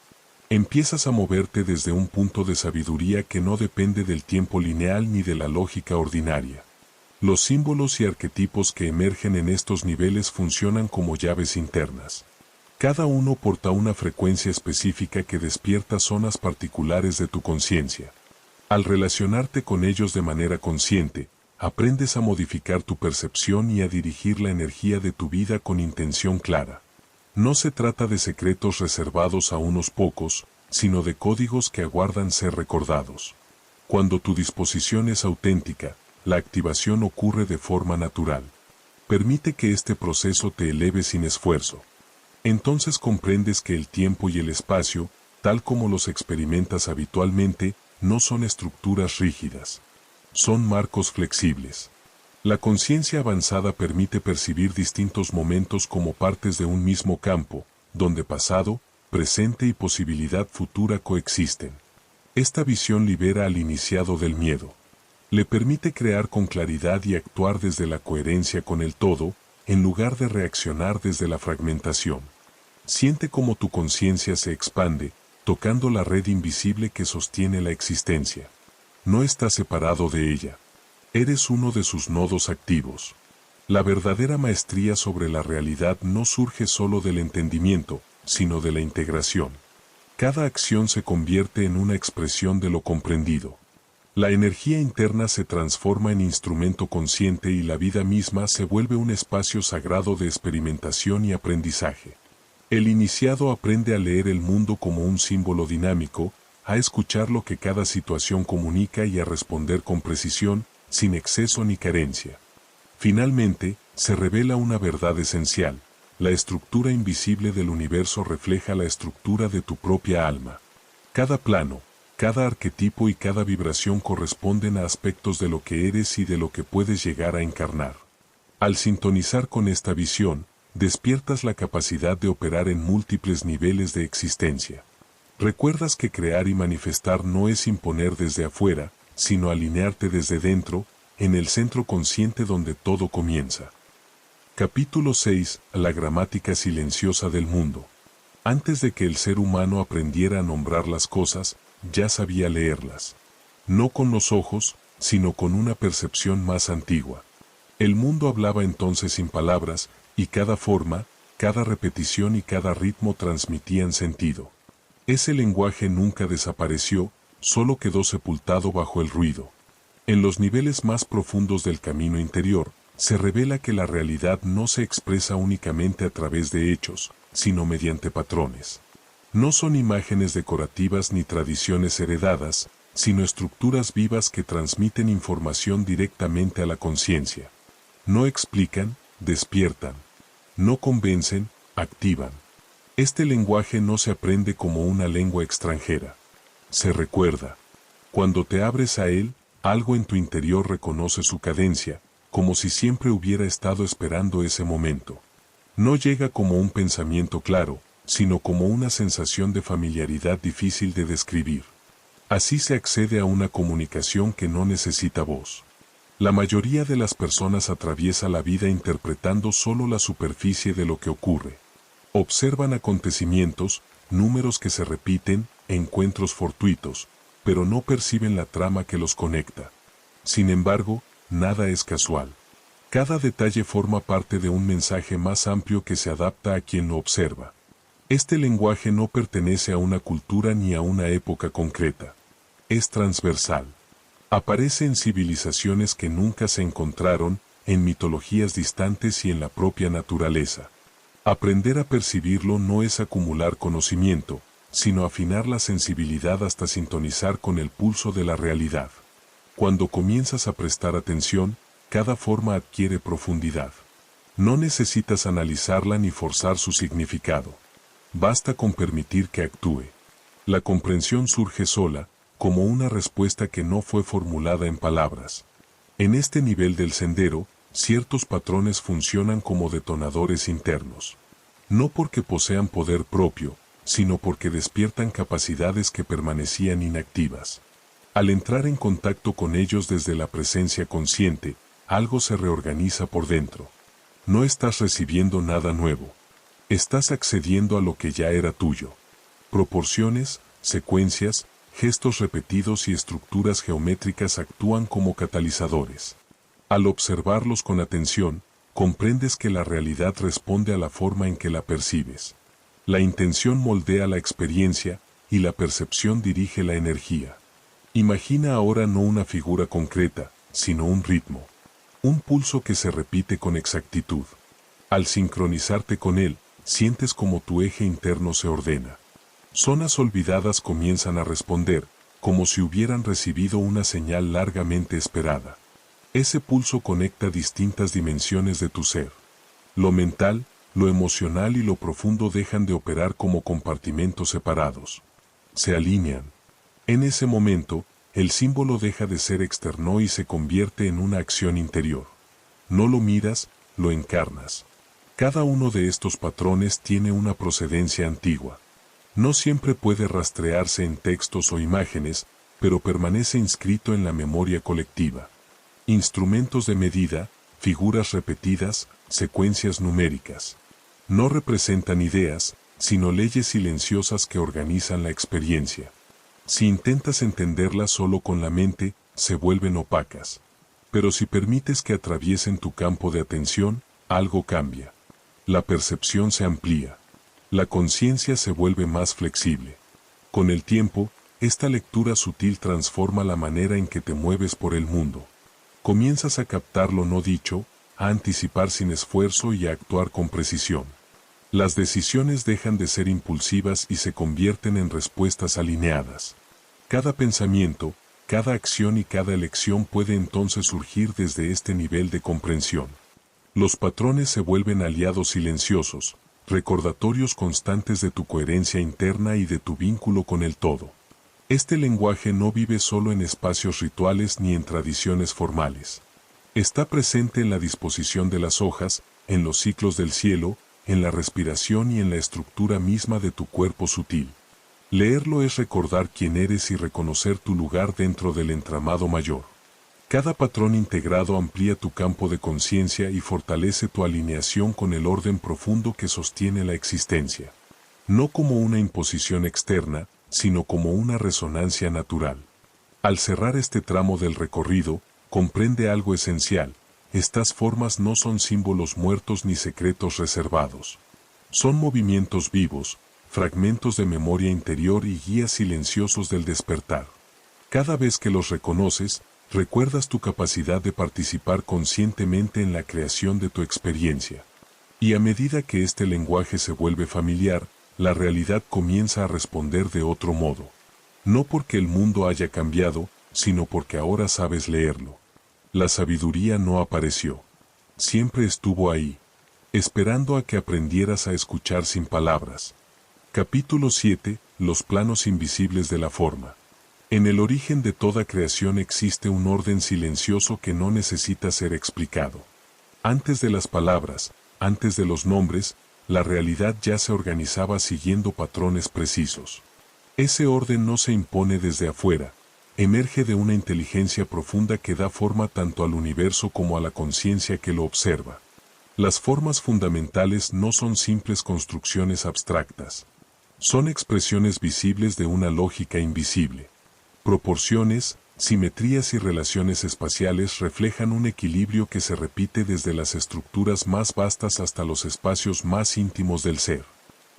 Empiezas a moverte desde un punto de sabiduría que no depende del tiempo lineal ni de la lógica ordinaria. Los símbolos y arquetipos que emergen en estos niveles funcionan como llaves internas. Cada uno porta una frecuencia específica que despierta zonas particulares de tu conciencia. Al relacionarte con ellos de manera consciente, aprendes a modificar tu percepción y a dirigir la energía de tu vida con intención clara. No se trata de secretos reservados a unos pocos, sino de códigos que aguardan ser recordados. Cuando tu disposición es auténtica, la activación ocurre de forma natural. Permite que este proceso te eleve sin esfuerzo. Entonces comprendes que el tiempo y el espacio, tal como los experimentas habitualmente, no son estructuras rígidas. Son marcos flexibles. La conciencia avanzada permite percibir distintos momentos como partes de un mismo campo, donde pasado, presente y posibilidad futura coexisten. Esta visión libera al iniciado del miedo. Le permite crear con claridad y actuar desde la coherencia con el todo, en lugar de reaccionar desde la fragmentación. Siente cómo tu conciencia se expande, tocando la red invisible que sostiene la existencia. No estás separado de ella. Eres uno de sus nodos activos. La verdadera maestría sobre la realidad no surge solo del entendimiento, sino de la integración. Cada acción se convierte en una expresión de lo comprendido. La energía interna se transforma en instrumento consciente y la vida misma se vuelve un espacio sagrado de experimentación y aprendizaje. El iniciado aprende a leer el mundo como un símbolo dinámico, a escuchar lo que cada situación comunica y a responder con precisión, sin exceso ni carencia. Finalmente, se revela una verdad esencial: la estructura invisible del universo refleja la estructura de tu propia alma. Cada plano, cada arquetipo y cada vibración corresponden a aspectos de lo que eres y de lo que puedes llegar a encarnar. Al sintonizar con esta visión, despiertas la capacidad de operar en múltiples niveles de existencia. Recuerdas que crear y manifestar no es imponer desde afuera, sino alinearte desde dentro, en el centro consciente donde todo comienza. Capítulo 6. La gramática silenciosa del mundo. Antes de que el ser humano aprendiera a nombrar las cosas, ya sabía leerlas. No con los ojos, sino con una percepción más antigua. El mundo hablaba entonces sin palabras, y cada forma, cada repetición y cada ritmo transmitían sentido. Ese lenguaje nunca desapareció, solo quedó sepultado bajo el ruido. En los niveles más profundos del camino interior, se revela que la realidad no se expresa únicamente a través de hechos, sino mediante patrones. No son imágenes decorativas ni tradiciones heredadas, sino estructuras vivas que transmiten información directamente a la conciencia. No explican, despiertan. No convencen, activan. Este lenguaje no se aprende como una lengua extranjera. Se recuerda. Cuando te abres a él, algo en tu interior reconoce su cadencia, como si siempre hubiera estado esperando ese momento. No llega como un pensamiento claro, sino como una sensación de familiaridad difícil de describir. Así se accede a una comunicación que no necesita voz. La mayoría de las personas atraviesa la vida interpretando solo la superficie de lo que ocurre. Observan acontecimientos, números que se repiten, encuentros fortuitos, pero no perciben la trama que los conecta. Sin embargo, nada es casual. Cada detalle forma parte de un mensaje más amplio que se adapta a quien lo observa. Este lenguaje no pertenece a una cultura ni a una época concreta. Es transversal. Aparece en civilizaciones que nunca se encontraron, en mitologías distantes y en la propia naturaleza. Aprender a percibirlo no es acumular conocimiento, sino afinar la sensibilidad hasta sintonizar con el pulso de la realidad. Cuando comienzas a prestar atención, cada forma adquiere profundidad. No necesitas analizarla ni forzar su significado. Basta con permitir que actúe. La comprensión surge sola, como una respuesta que no fue formulada en palabras. En este nivel del sendero, ciertos patrones funcionan como detonadores internos. No porque posean poder propio, sino porque despiertan capacidades que permanecían inactivas. Al entrar en contacto con ellos desde la presencia consciente, algo se reorganiza por dentro. No estás recibiendo nada nuevo. Estás accediendo a lo que ya era tuyo. Proporciones, secuencias, gestos repetidos y estructuras geométricas actúan como catalizadores. Al observarlos con atención, comprendes que la realidad responde a la forma en que la percibes. La intención moldea la experiencia, y la percepción dirige la energía. Imagina ahora no una figura concreta, sino un ritmo. Un pulso que se repite con exactitud. Al sincronizarte con él, sientes como tu eje interno se ordena. Zonas olvidadas comienzan a responder, como si hubieran recibido una señal largamente esperada. Ese pulso conecta distintas dimensiones de tu ser. Lo mental, lo emocional y lo profundo dejan de operar como compartimentos separados. Se alinean. En ese momento, el símbolo deja de ser externo y se convierte en una acción interior. No lo miras, lo encarnas. Cada uno de estos patrones tiene una procedencia antigua. No siempre puede rastrearse en textos o imágenes, pero permanece inscrito en la memoria colectiva. Instrumentos de medida, figuras repetidas, secuencias numéricas. No representan ideas, sino leyes silenciosas que organizan la experiencia. Si intentas entenderlas solo con la mente, se vuelven opacas. Pero si permites que atraviesen tu campo de atención, algo cambia. La percepción se amplía. La conciencia se vuelve más flexible. Con el tiempo, esta lectura sutil transforma la manera en que te mueves por el mundo. Comienzas a captar lo no dicho, a anticipar sin esfuerzo y a actuar con precisión. Las decisiones dejan de ser impulsivas y se convierten en respuestas alineadas. Cada pensamiento, cada acción y cada elección puede entonces surgir desde este nivel de comprensión. Los patrones se vuelven aliados silenciosos, recordatorios constantes de tu coherencia interna y de tu vínculo con el todo. Este lenguaje no vive solo en espacios rituales ni en tradiciones formales. Está presente en la disposición de las hojas, en los ciclos del cielo, en la respiración y en la estructura misma de tu cuerpo sutil. Leerlo es recordar quién eres y reconocer tu lugar dentro del entramado mayor. Cada patrón integrado amplía tu campo de conciencia y fortalece tu alineación con el orden profundo que sostiene la existencia. No como una imposición externa, sino como una resonancia natural. Al cerrar este tramo del recorrido, comprende algo esencial. Estas formas no son símbolos muertos ni secretos reservados. Son movimientos vivos, fragmentos de memoria interior y guías silenciosos del despertar. Cada vez que los reconoces, recuerdas tu capacidad de participar conscientemente en la creación de tu experiencia. Y a medida que este lenguaje se vuelve familiar, la realidad comienza a responder de otro modo. No porque el mundo haya cambiado, sino porque ahora sabes leerlo. La sabiduría no apareció. Siempre estuvo ahí, esperando a que aprendieras a escuchar sin palabras. Capítulo 7. Los planos invisibles de la forma. En el origen de toda creación existe un orden silencioso que no necesita ser explicado. Antes de las palabras, antes de los nombres, la realidad ya se organizaba siguiendo patrones precisos. Ese orden no se impone desde afuera, emerge de una inteligencia profunda que da forma tanto al universo como a la conciencia que lo observa. Las formas fundamentales no son simples construcciones abstractas. Son expresiones visibles de una lógica invisible. Proporciones, simetrías y relaciones espaciales reflejan un equilibrio que se repite desde las estructuras más vastas hasta los espacios más íntimos del ser.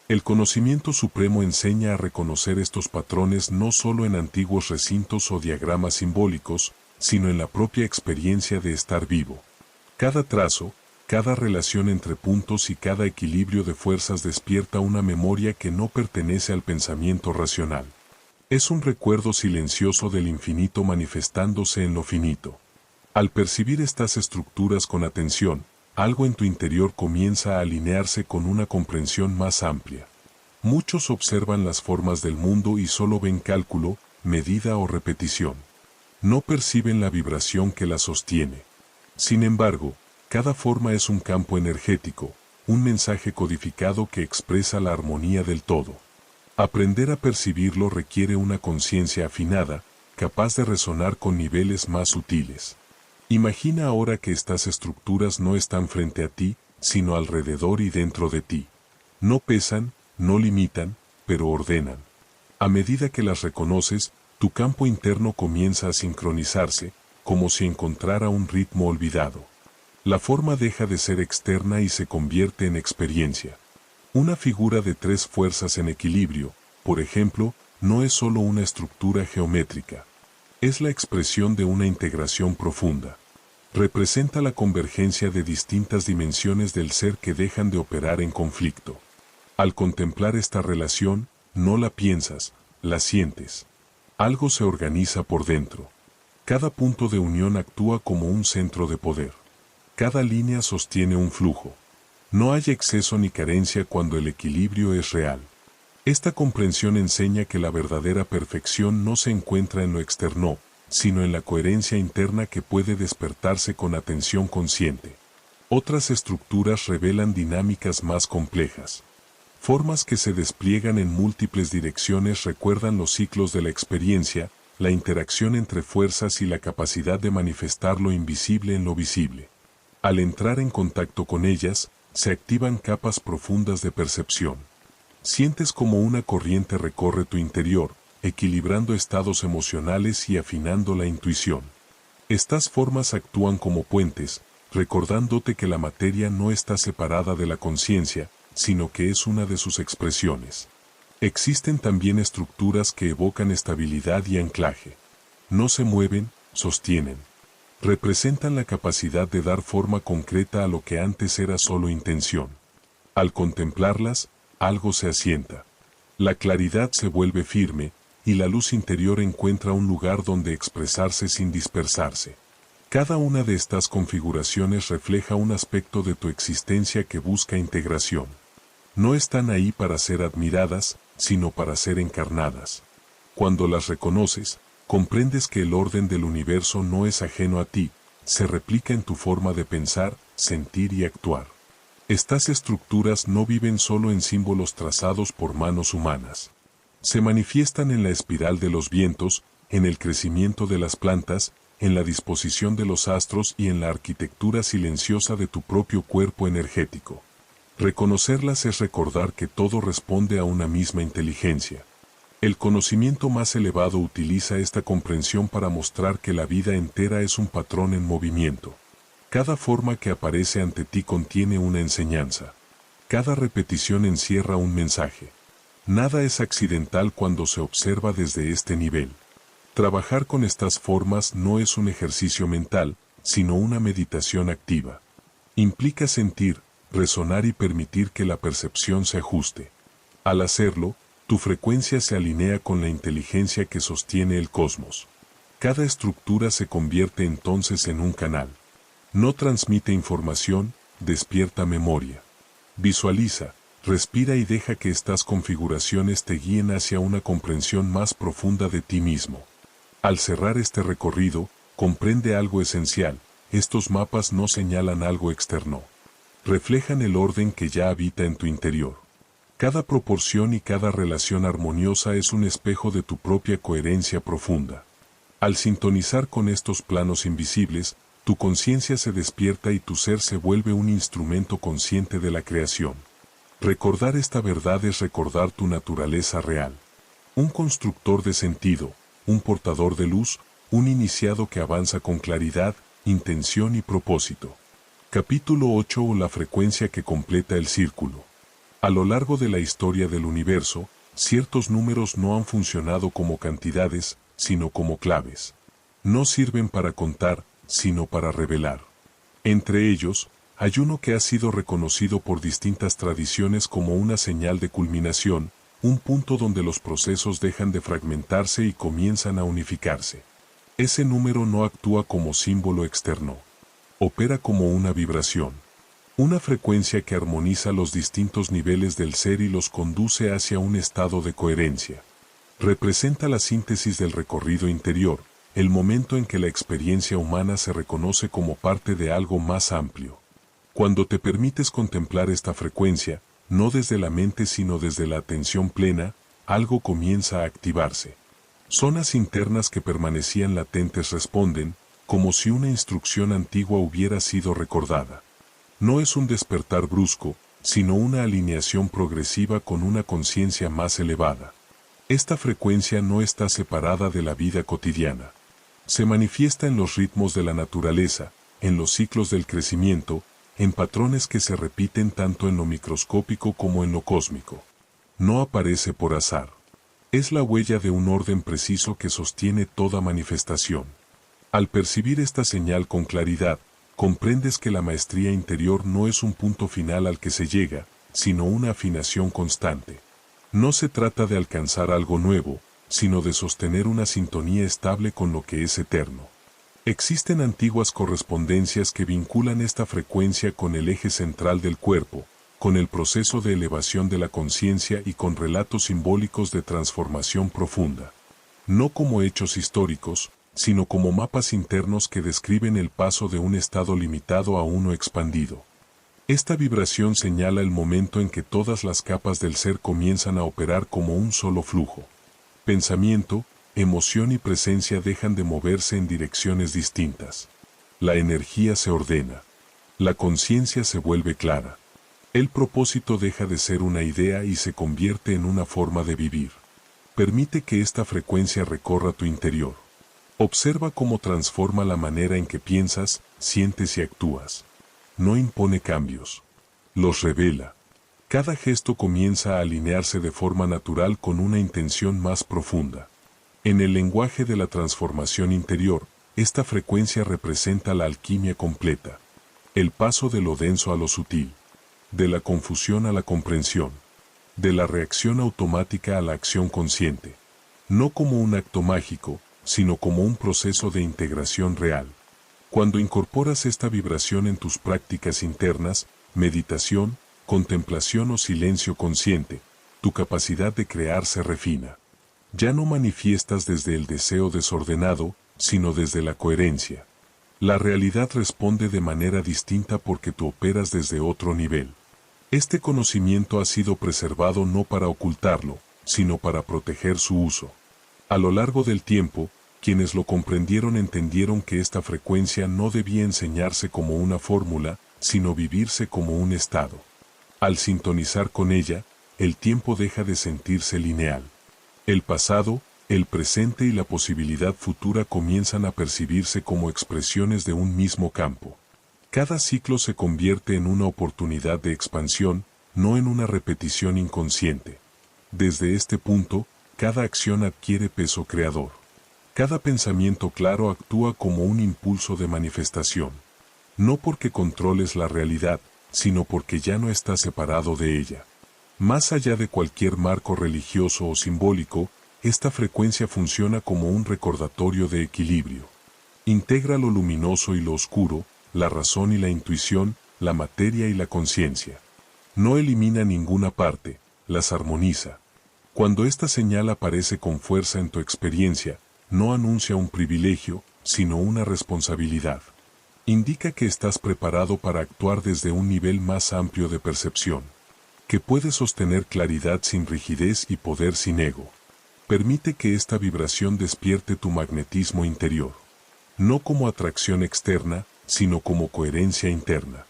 El conocimiento supremo enseña a reconocer estos patrones no solo en antiguos recintos o diagramas simbólicos, sino en la propia experiencia de estar vivo. Cada trazo, cada relación entre puntos y cada equilibrio de fuerzas despierta una memoria que no pertenece al pensamiento racional. Es un recuerdo silencioso del infinito manifestándose en lo finito. Al percibir estas estructuras con atención, algo en tu interior comienza a alinearse con una comprensión más amplia. Muchos observan las formas del mundo y solo ven cálculo, medida o repetición. No perciben la vibración que la sostiene. Sin embargo, cada forma es un campo energético, un mensaje codificado que expresa la armonía del todo. Aprender a percibirlo requiere una conciencia afinada, capaz de resonar con niveles más sutiles. Imagina ahora que estas estructuras no están frente a ti, sino alrededor y dentro de ti. No pesan, no limitan, pero ordenan. A medida que las reconoces, tu campo interno comienza a sincronizarse, como si encontrara un ritmo olvidado. La forma deja de ser externa y se convierte en experiencia. Una figura de tres fuerzas en equilibrio, por ejemplo, no es solo una estructura geométrica. Es la expresión de una integración profunda. Representa la convergencia de distintas dimensiones del ser que dejan de operar en conflicto. Al contemplar esta relación, no la piensas, la sientes. Algo se organiza por dentro. Cada punto de unión actúa como un centro de poder. Cada línea sostiene un flujo. No hay exceso ni carencia cuando el equilibrio es real. Esta comprensión enseña que la verdadera perfección no se encuentra en lo externo, sino en la coherencia interna que puede despertarse con atención consciente. Otras estructuras revelan dinámicas más complejas. Formas que se despliegan en múltiples direcciones recuerdan los ciclos de la experiencia, la interacción entre fuerzas y la capacidad de manifestar lo invisible en lo visible. Al entrar en contacto con ellas, se activan capas profundas de percepción. Sientes como una corriente recorre tu interior, equilibrando estados emocionales y afinando la intuición. Estas formas actúan como puentes, recordándote que la materia no está separada de la conciencia, sino que es una de sus expresiones. Existen también estructuras que evocan estabilidad y anclaje. No se mueven, sostienen. Representan la capacidad de dar forma concreta a lo que antes era solo intención. Al contemplarlas, algo se asienta. La claridad se vuelve firme, y la luz interior encuentra un lugar donde expresarse sin dispersarse. Cada una de estas configuraciones refleja un aspecto de tu existencia que busca integración. No están ahí para ser admiradas, sino para ser encarnadas. Cuando las reconoces, comprendes que el orden del universo no es ajeno a ti, se replica en tu forma de pensar, sentir y actuar. Estas estructuras no viven solo en símbolos trazados por manos humanas. Se manifiestan en la espiral de los vientos, en el crecimiento de las plantas, en la disposición de los astros y en la arquitectura silenciosa de tu propio cuerpo energético. Reconocerlas es recordar que todo responde a una misma inteligencia. El conocimiento más elevado utiliza esta comprensión para mostrar que la vida entera es un patrón en movimiento. Cada forma que aparece ante ti contiene una enseñanza. Cada repetición encierra un mensaje. Nada es accidental cuando se observa desde este nivel. Trabajar con estas formas no es un ejercicio mental, sino una meditación activa. Implica sentir, resonar y permitir que la percepción se ajuste. Al hacerlo, tu frecuencia se alinea con la inteligencia que sostiene el cosmos. Cada estructura se convierte entonces en un canal. No transmite información, despierta memoria. Visualiza, respira y deja que estas configuraciones te guíen hacia una comprensión más profunda de ti mismo. Al cerrar este recorrido, comprende algo esencial: estos mapas no señalan algo externo. Reflejan el orden que ya habita en tu interior. Cada proporción y cada relación armoniosa es un espejo de tu propia coherencia profunda. Al sintonizar con estos planos invisibles, tu conciencia se despierta y tu ser se vuelve un instrumento consciente de la creación. Recordar esta verdad es recordar tu naturaleza real. Un constructor de sentido, un portador de luz, un iniciado que avanza con claridad, intención y propósito. Capítulo 8 o la frecuencia que completa el círculo. A lo largo de la historia del universo, ciertos números no han funcionado como cantidades, sino como claves. No sirven para contar, sino para revelar. Entre ellos, hay uno que ha sido reconocido por distintas tradiciones como una señal de culminación, un punto donde los procesos dejan de fragmentarse y comienzan a unificarse. Ese número no actúa como símbolo externo. Opera como una vibración. Una frecuencia que armoniza los distintos niveles del ser y los conduce hacia un estado de coherencia. Representa la síntesis del recorrido interior, el momento en que la experiencia humana se reconoce como parte de algo más amplio. Cuando te permites contemplar esta frecuencia, no desde la mente sino desde la atención plena, algo comienza a activarse. Zonas internas que permanecían latentes responden, como si una instrucción antigua hubiera sido recordada. No es un despertar brusco, sino una alineación progresiva con una conciencia más elevada. Esta frecuencia no está separada de la vida cotidiana. Se manifiesta en los ritmos de la naturaleza, en los ciclos del crecimiento, en patrones que se repiten tanto en lo microscópico como en lo cósmico. No aparece por azar. Es la huella de un orden preciso que sostiene toda manifestación. Al percibir esta señal con claridad, comprendes que la maestría interior no es un punto final al que se llega, sino una afinación constante. No se trata de alcanzar algo nuevo, sino de sostener una sintonía estable con lo que es eterno. Existen antiguas correspondencias que vinculan esta frecuencia con el eje central del cuerpo, con el proceso de elevación de la conciencia y con relatos simbólicos de transformación profunda. No como hechos históricos, sino como mapas internos que describen el paso de un estado limitado a uno expandido. Esta vibración señala el momento en que todas las capas del ser comienzan a operar como un solo flujo. Pensamiento, emoción y presencia dejan de moverse en direcciones distintas. La energía se ordena. La conciencia se vuelve clara. El propósito deja de ser una idea y se convierte en una forma de vivir. Permite que esta frecuencia recorra tu interior. Observa cómo transforma la manera en que piensas, sientes y actúas. No impone cambios. Los revela. Cada gesto comienza a alinearse de forma natural con una intención más profunda. En el lenguaje de la transformación interior, esta frecuencia representa la alquimia completa. El paso de lo denso a lo sutil. De la confusión a la comprensión. De la reacción automática a la acción consciente. No como un acto mágico, sino como un proceso de integración real. Cuando incorporas esta vibración en tus prácticas internas, meditación, contemplación o silencio consciente, tu capacidad de crear se refina. Ya no manifiestas desde el deseo desordenado, sino desde la coherencia. La realidad responde de manera distinta porque tú operas desde otro nivel. Este conocimiento ha sido preservado no para ocultarlo, sino para proteger su uso. A lo largo del tiempo, quienes lo comprendieron entendieron que esta frecuencia no debía enseñarse como una fórmula, sino vivirse como un estado. Al sintonizar con ella, el tiempo deja de sentirse lineal. El pasado, el presente y la posibilidad futura comienzan a percibirse como expresiones de un mismo campo. Cada ciclo se convierte en una oportunidad de expansión, no en una repetición inconsciente. Desde este punto, cada acción adquiere peso creador. Cada pensamiento claro actúa como un impulso de manifestación. No porque controles la realidad, sino porque ya no estás separado de ella. Más allá de cualquier marco religioso o simbólico, esta frecuencia funciona como un recordatorio de equilibrio. Integra lo luminoso y lo oscuro, la razón y la intuición, la materia y la conciencia. No elimina ninguna parte, las armoniza. Cuando esta señal aparece con fuerza en tu experiencia, no anuncia un privilegio, sino una responsabilidad. Indica que estás preparado para actuar desde un nivel más amplio de percepción. Que puedes sostener claridad sin rigidez y poder sin ego. Permite que esta vibración despierte tu magnetismo interior. No como atracción externa, sino como coherencia interna.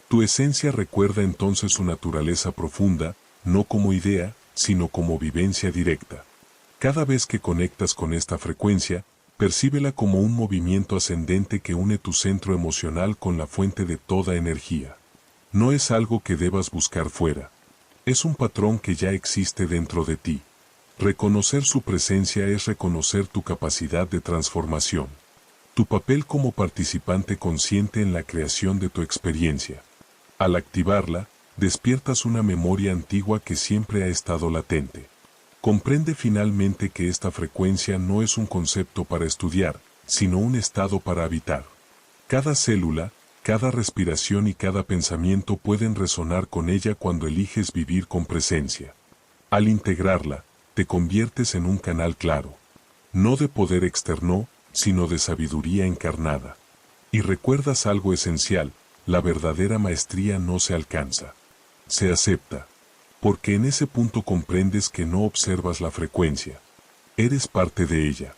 Tu esencia recuerda entonces su naturaleza profunda, no como idea, sino como vivencia directa. Cada vez que conectas con esta frecuencia, percíbela como un movimiento ascendente que une tu centro emocional con la fuente de toda energía. No es algo que debas buscar fuera. Es un patrón que ya existe dentro de ti. Reconocer su presencia es reconocer tu capacidad de transformación. Tu papel como participante consciente en la creación de tu experiencia. Al activarla, despiertas una memoria antigua que siempre ha estado latente. Comprende finalmente que esta frecuencia no es un concepto para estudiar, sino un estado para habitar. Cada célula, cada respiración y cada pensamiento pueden resonar con ella cuando eliges vivir con presencia. Al integrarla, te conviertes en un canal claro. No de poder externo, sino de sabiduría encarnada. Y recuerdas algo esencial, la verdadera maestría no se alcanza. Se acepta. Porque en ese punto comprendes que no observas la frecuencia. Eres parte de ella.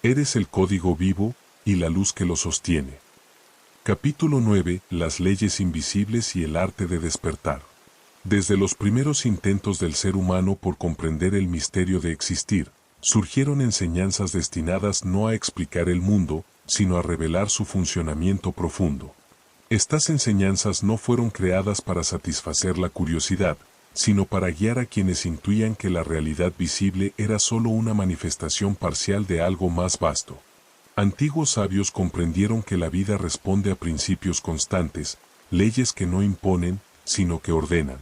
Eres el código vivo y la luz que lo sostiene. Capítulo 9. Las leyes invisibles y el arte de despertar. Desde los primeros intentos del ser humano por comprender el misterio de existir, surgieron enseñanzas destinadas no a explicar el mundo, sino a revelar su funcionamiento profundo. Estas enseñanzas no fueron creadas para satisfacer la curiosidad, sino para guiar a quienes intuían que la realidad visible era solo una manifestación parcial de algo más vasto. Antiguos sabios comprendieron que la vida responde a principios constantes, leyes que no imponen, sino que ordenan.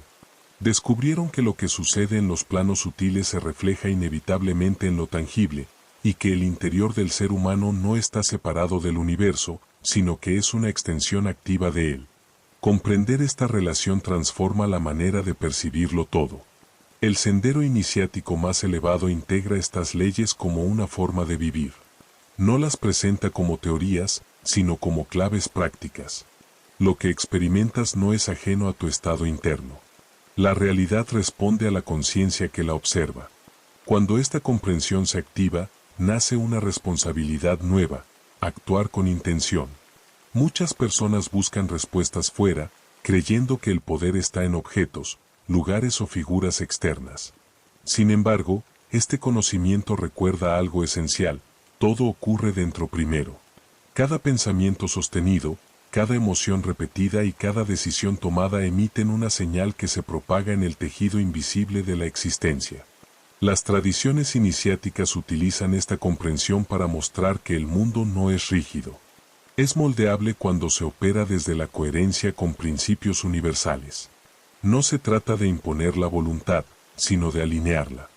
Descubrieron que lo que sucede en los planos sutiles se refleja inevitablemente en lo tangible, y que el interior del ser humano no está separado del universo, sino que es una extensión activa de él. Comprender esta relación transforma la manera de percibirlo todo. El sendero iniciático más elevado integra estas leyes como una forma de vivir. No las presenta como teorías, sino como claves prácticas. Lo que experimentas no es ajeno a tu estado interno. La realidad responde a la conciencia que la observa. Cuando esta comprensión se activa, nace una responsabilidad nueva, actuar con intención. Muchas personas buscan respuestas fuera, creyendo que el poder está en objetos, lugares o figuras externas. Sin embargo, este conocimiento recuerda algo esencial: todo ocurre dentro primero. Cada pensamiento sostenido, cada emoción repetida y cada decisión tomada emiten una señal que se propaga en el tejido invisible de la existencia. Las tradiciones iniciáticas utilizan esta comprensión para mostrar que el mundo no es rígido. Es moldeable cuando se opera desde la coherencia con principios universales. No se trata de imponer la voluntad, sino de alinearla.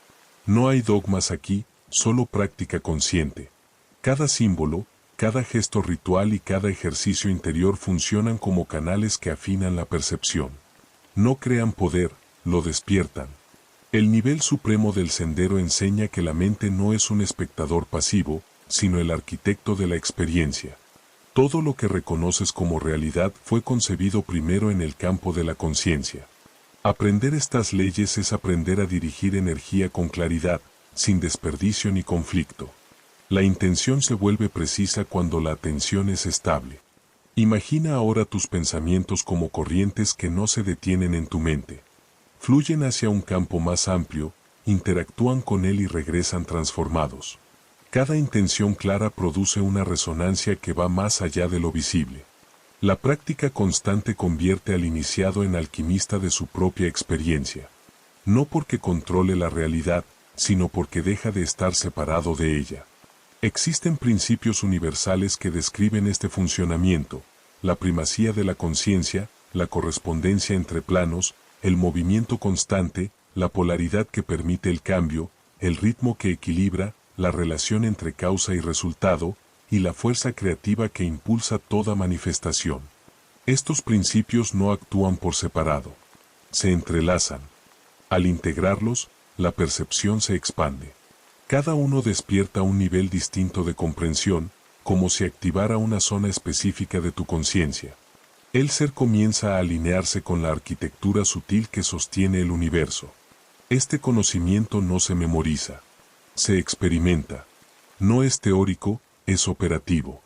No hay dogmas aquí, solo práctica consciente. Cada símbolo, cada gesto ritual y cada ejercicio interior funcionan como canales que afinan la percepción. No crean poder, lo despiertan. El nivel supremo del sendero enseña que la mente no es un espectador pasivo, sino el arquitecto de la experiencia. Todo lo que reconoces como realidad fue concebido primero en el campo de la conciencia. Aprender estas leyes es aprender a dirigir energía con claridad, sin desperdicio ni conflicto. La intención se vuelve precisa cuando la atención es estable. Imagina ahora tus pensamientos como corrientes que no se detienen en tu mente. Fluyen hacia un campo más amplio, interactúan con él y regresan transformados. Cada intención clara produce una resonancia que va más allá de lo visible. La práctica constante convierte al iniciado en alquimista de su propia experiencia. No porque controle la realidad, sino porque deja de estar separado de ella. Existen principios universales que describen este funcionamiento: la primacía de la conciencia, la correspondencia entre planos, el movimiento constante, la polaridad que permite el cambio, el ritmo que equilibra, la relación entre causa y resultado, y la fuerza creativa que impulsa toda manifestación. Estos principios no actúan por separado. Se entrelazan. Al integrarlos, la percepción se expande. Cada uno despierta un nivel distinto de comprensión, como si activara una zona específica de tu conciencia. El ser comienza a alinearse con la arquitectura sutil que sostiene el universo. Este conocimiento no se memoriza. Se experimenta. No es teórico, es operativo.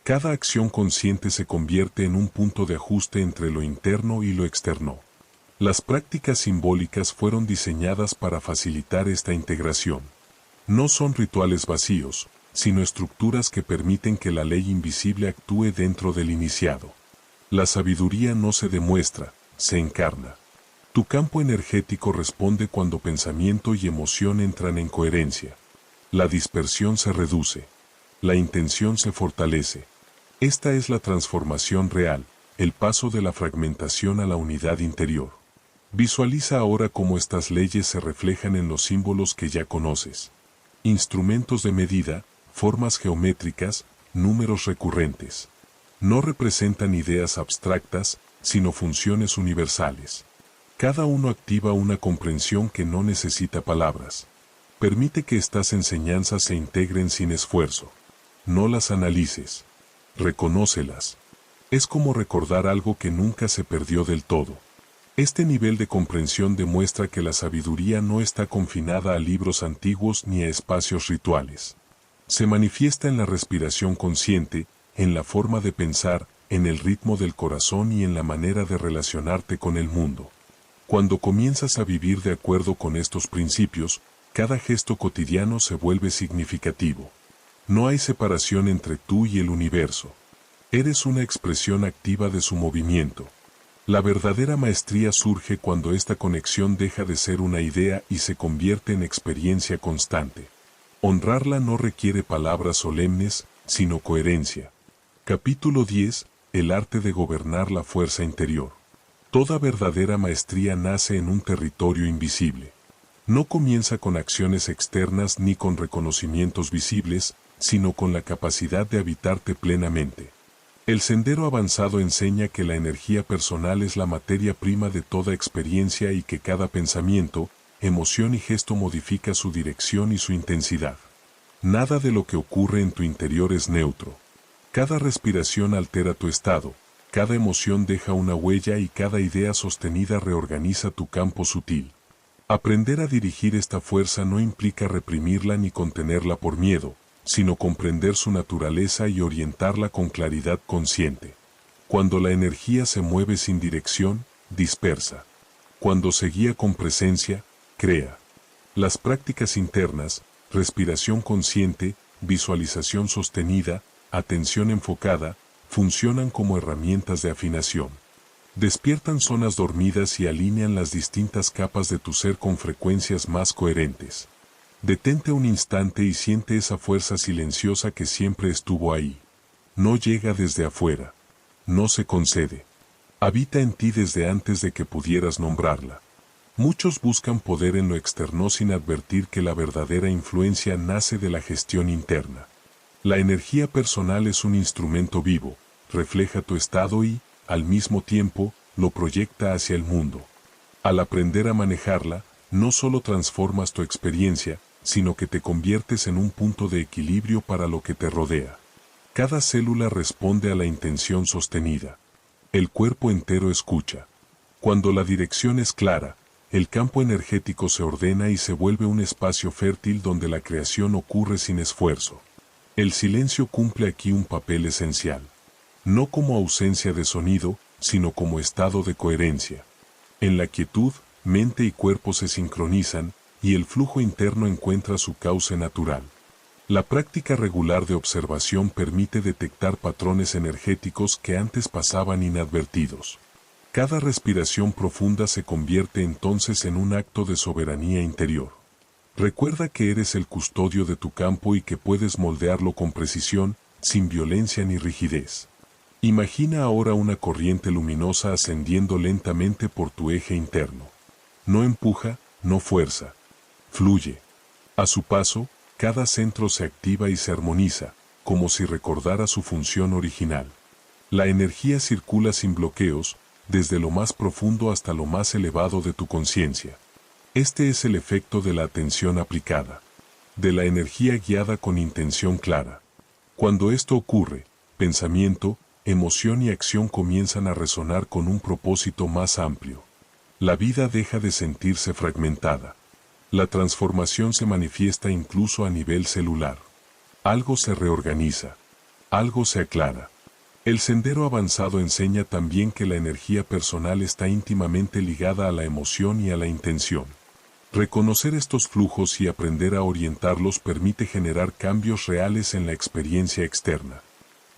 Cada acción consciente se convierte en un punto de ajuste entre lo interno y lo externo. Las prácticas simbólicas fueron diseñadas para facilitar esta integración. No son rituales vacíos, sino estructuras que permiten que la ley invisible actúe dentro del iniciado. La sabiduría no se demuestra, se encarna. Tu campo energético responde cuando pensamiento y emoción entran en coherencia. La dispersión se reduce. La intención se fortalece. Esta es la transformación real, el paso de la fragmentación a la unidad interior. Visualiza ahora cómo estas leyes se reflejan en los símbolos que ya conoces. Instrumentos de medida, formas geométricas, números recurrentes. No representan ideas abstractas, sino funciones universales. Cada uno activa una comprensión que no necesita palabras. Permite que estas enseñanzas se integren sin esfuerzo. No las analices. Reconócelas. Es como recordar algo que nunca se perdió del todo. Este nivel de comprensión demuestra que la sabiduría no está confinada a libros antiguos ni a espacios rituales. Se manifiesta en la respiración consciente, en la forma de pensar, en el ritmo del corazón y en la manera de relacionarte con el mundo. Cuando comienzas a vivir de acuerdo con estos principios, cada gesto cotidiano se vuelve significativo. No hay separación entre tú y el universo. Eres una expresión activa de su movimiento. La verdadera maestría surge cuando esta conexión deja de ser una idea y se convierte en experiencia constante. Honrarla no requiere palabras solemnes, sino coherencia. Capítulo 10. El arte de gobernar la fuerza interior. Toda verdadera maestría nace en un territorio invisible. No comienza con acciones externas ni con reconocimientos visibles, sino con la capacidad de habitarte plenamente. El sendero avanzado enseña que la energía personal es la materia prima de toda experiencia y que cada pensamiento, emoción y gesto modifica su dirección y su intensidad. Nada de lo que ocurre en tu interior es neutro. Cada respiración altera tu estado, cada emoción deja una huella y cada idea sostenida reorganiza tu campo sutil. Aprender a dirigir esta fuerza no implica reprimirla ni contenerla por miedo, sino comprender su naturaleza y orientarla con claridad consciente. Cuando la energía se mueve sin dirección, dispersa. Cuando se guía con presencia, crea. Las prácticas internas, respiración consciente, visualización sostenida, atención enfocada, funcionan como herramientas de afinación. Despiertan zonas dormidas y alinean las distintas capas de tu ser con frecuencias más coherentes. Detente un instante y siente esa fuerza silenciosa que siempre estuvo ahí. No llega desde afuera. No se concede. Habita en ti desde antes de que pudieras nombrarla. Muchos buscan poder en lo externo sin advertir que la verdadera influencia nace de la gestión interna. La energía personal es un instrumento vivo, refleja tu estado y, al mismo tiempo, lo proyecta hacia el mundo. Al aprender a manejarla, no solo transformas tu experiencia, sino que te conviertes en un punto de equilibrio para lo que te rodea. Cada célula responde a la intención sostenida. El cuerpo entero escucha. Cuando la dirección es clara, el campo energético se ordena y se vuelve un espacio fértil donde la creación ocurre sin esfuerzo. El silencio cumple aquí un papel esencial. No como ausencia de sonido, sino como estado de coherencia. En la quietud, mente y cuerpo se sincronizan, y el flujo interno encuentra su cauce natural. La práctica regular de observación permite detectar patrones energéticos que antes pasaban inadvertidos. Cada respiración profunda se convierte entonces en un acto de soberanía interior. Recuerda que eres el custodio de tu campo y que puedes moldearlo con precisión, sin violencia ni rigidez. Imagina ahora una corriente luminosa ascendiendo lentamente por tu eje interno. No empuja, no fuerza. Fluye. A su paso, cada centro se activa y se armoniza, como si recordara su función original. La energía circula sin bloqueos, desde lo más profundo hasta lo más elevado de tu conciencia. Este es el efecto de la atención aplicada, de la energía guiada con intención clara. Cuando esto ocurre, pensamiento, emoción y acción comienzan a resonar con un propósito más amplio. La vida deja de sentirse fragmentada. La transformación se manifiesta incluso a nivel celular. Algo se reorganiza. Algo se aclara. El sendero avanzado enseña también que la energía personal está íntimamente ligada a la emoción y a la intención. Reconocer estos flujos y aprender a orientarlos permite generar cambios reales en la experiencia externa.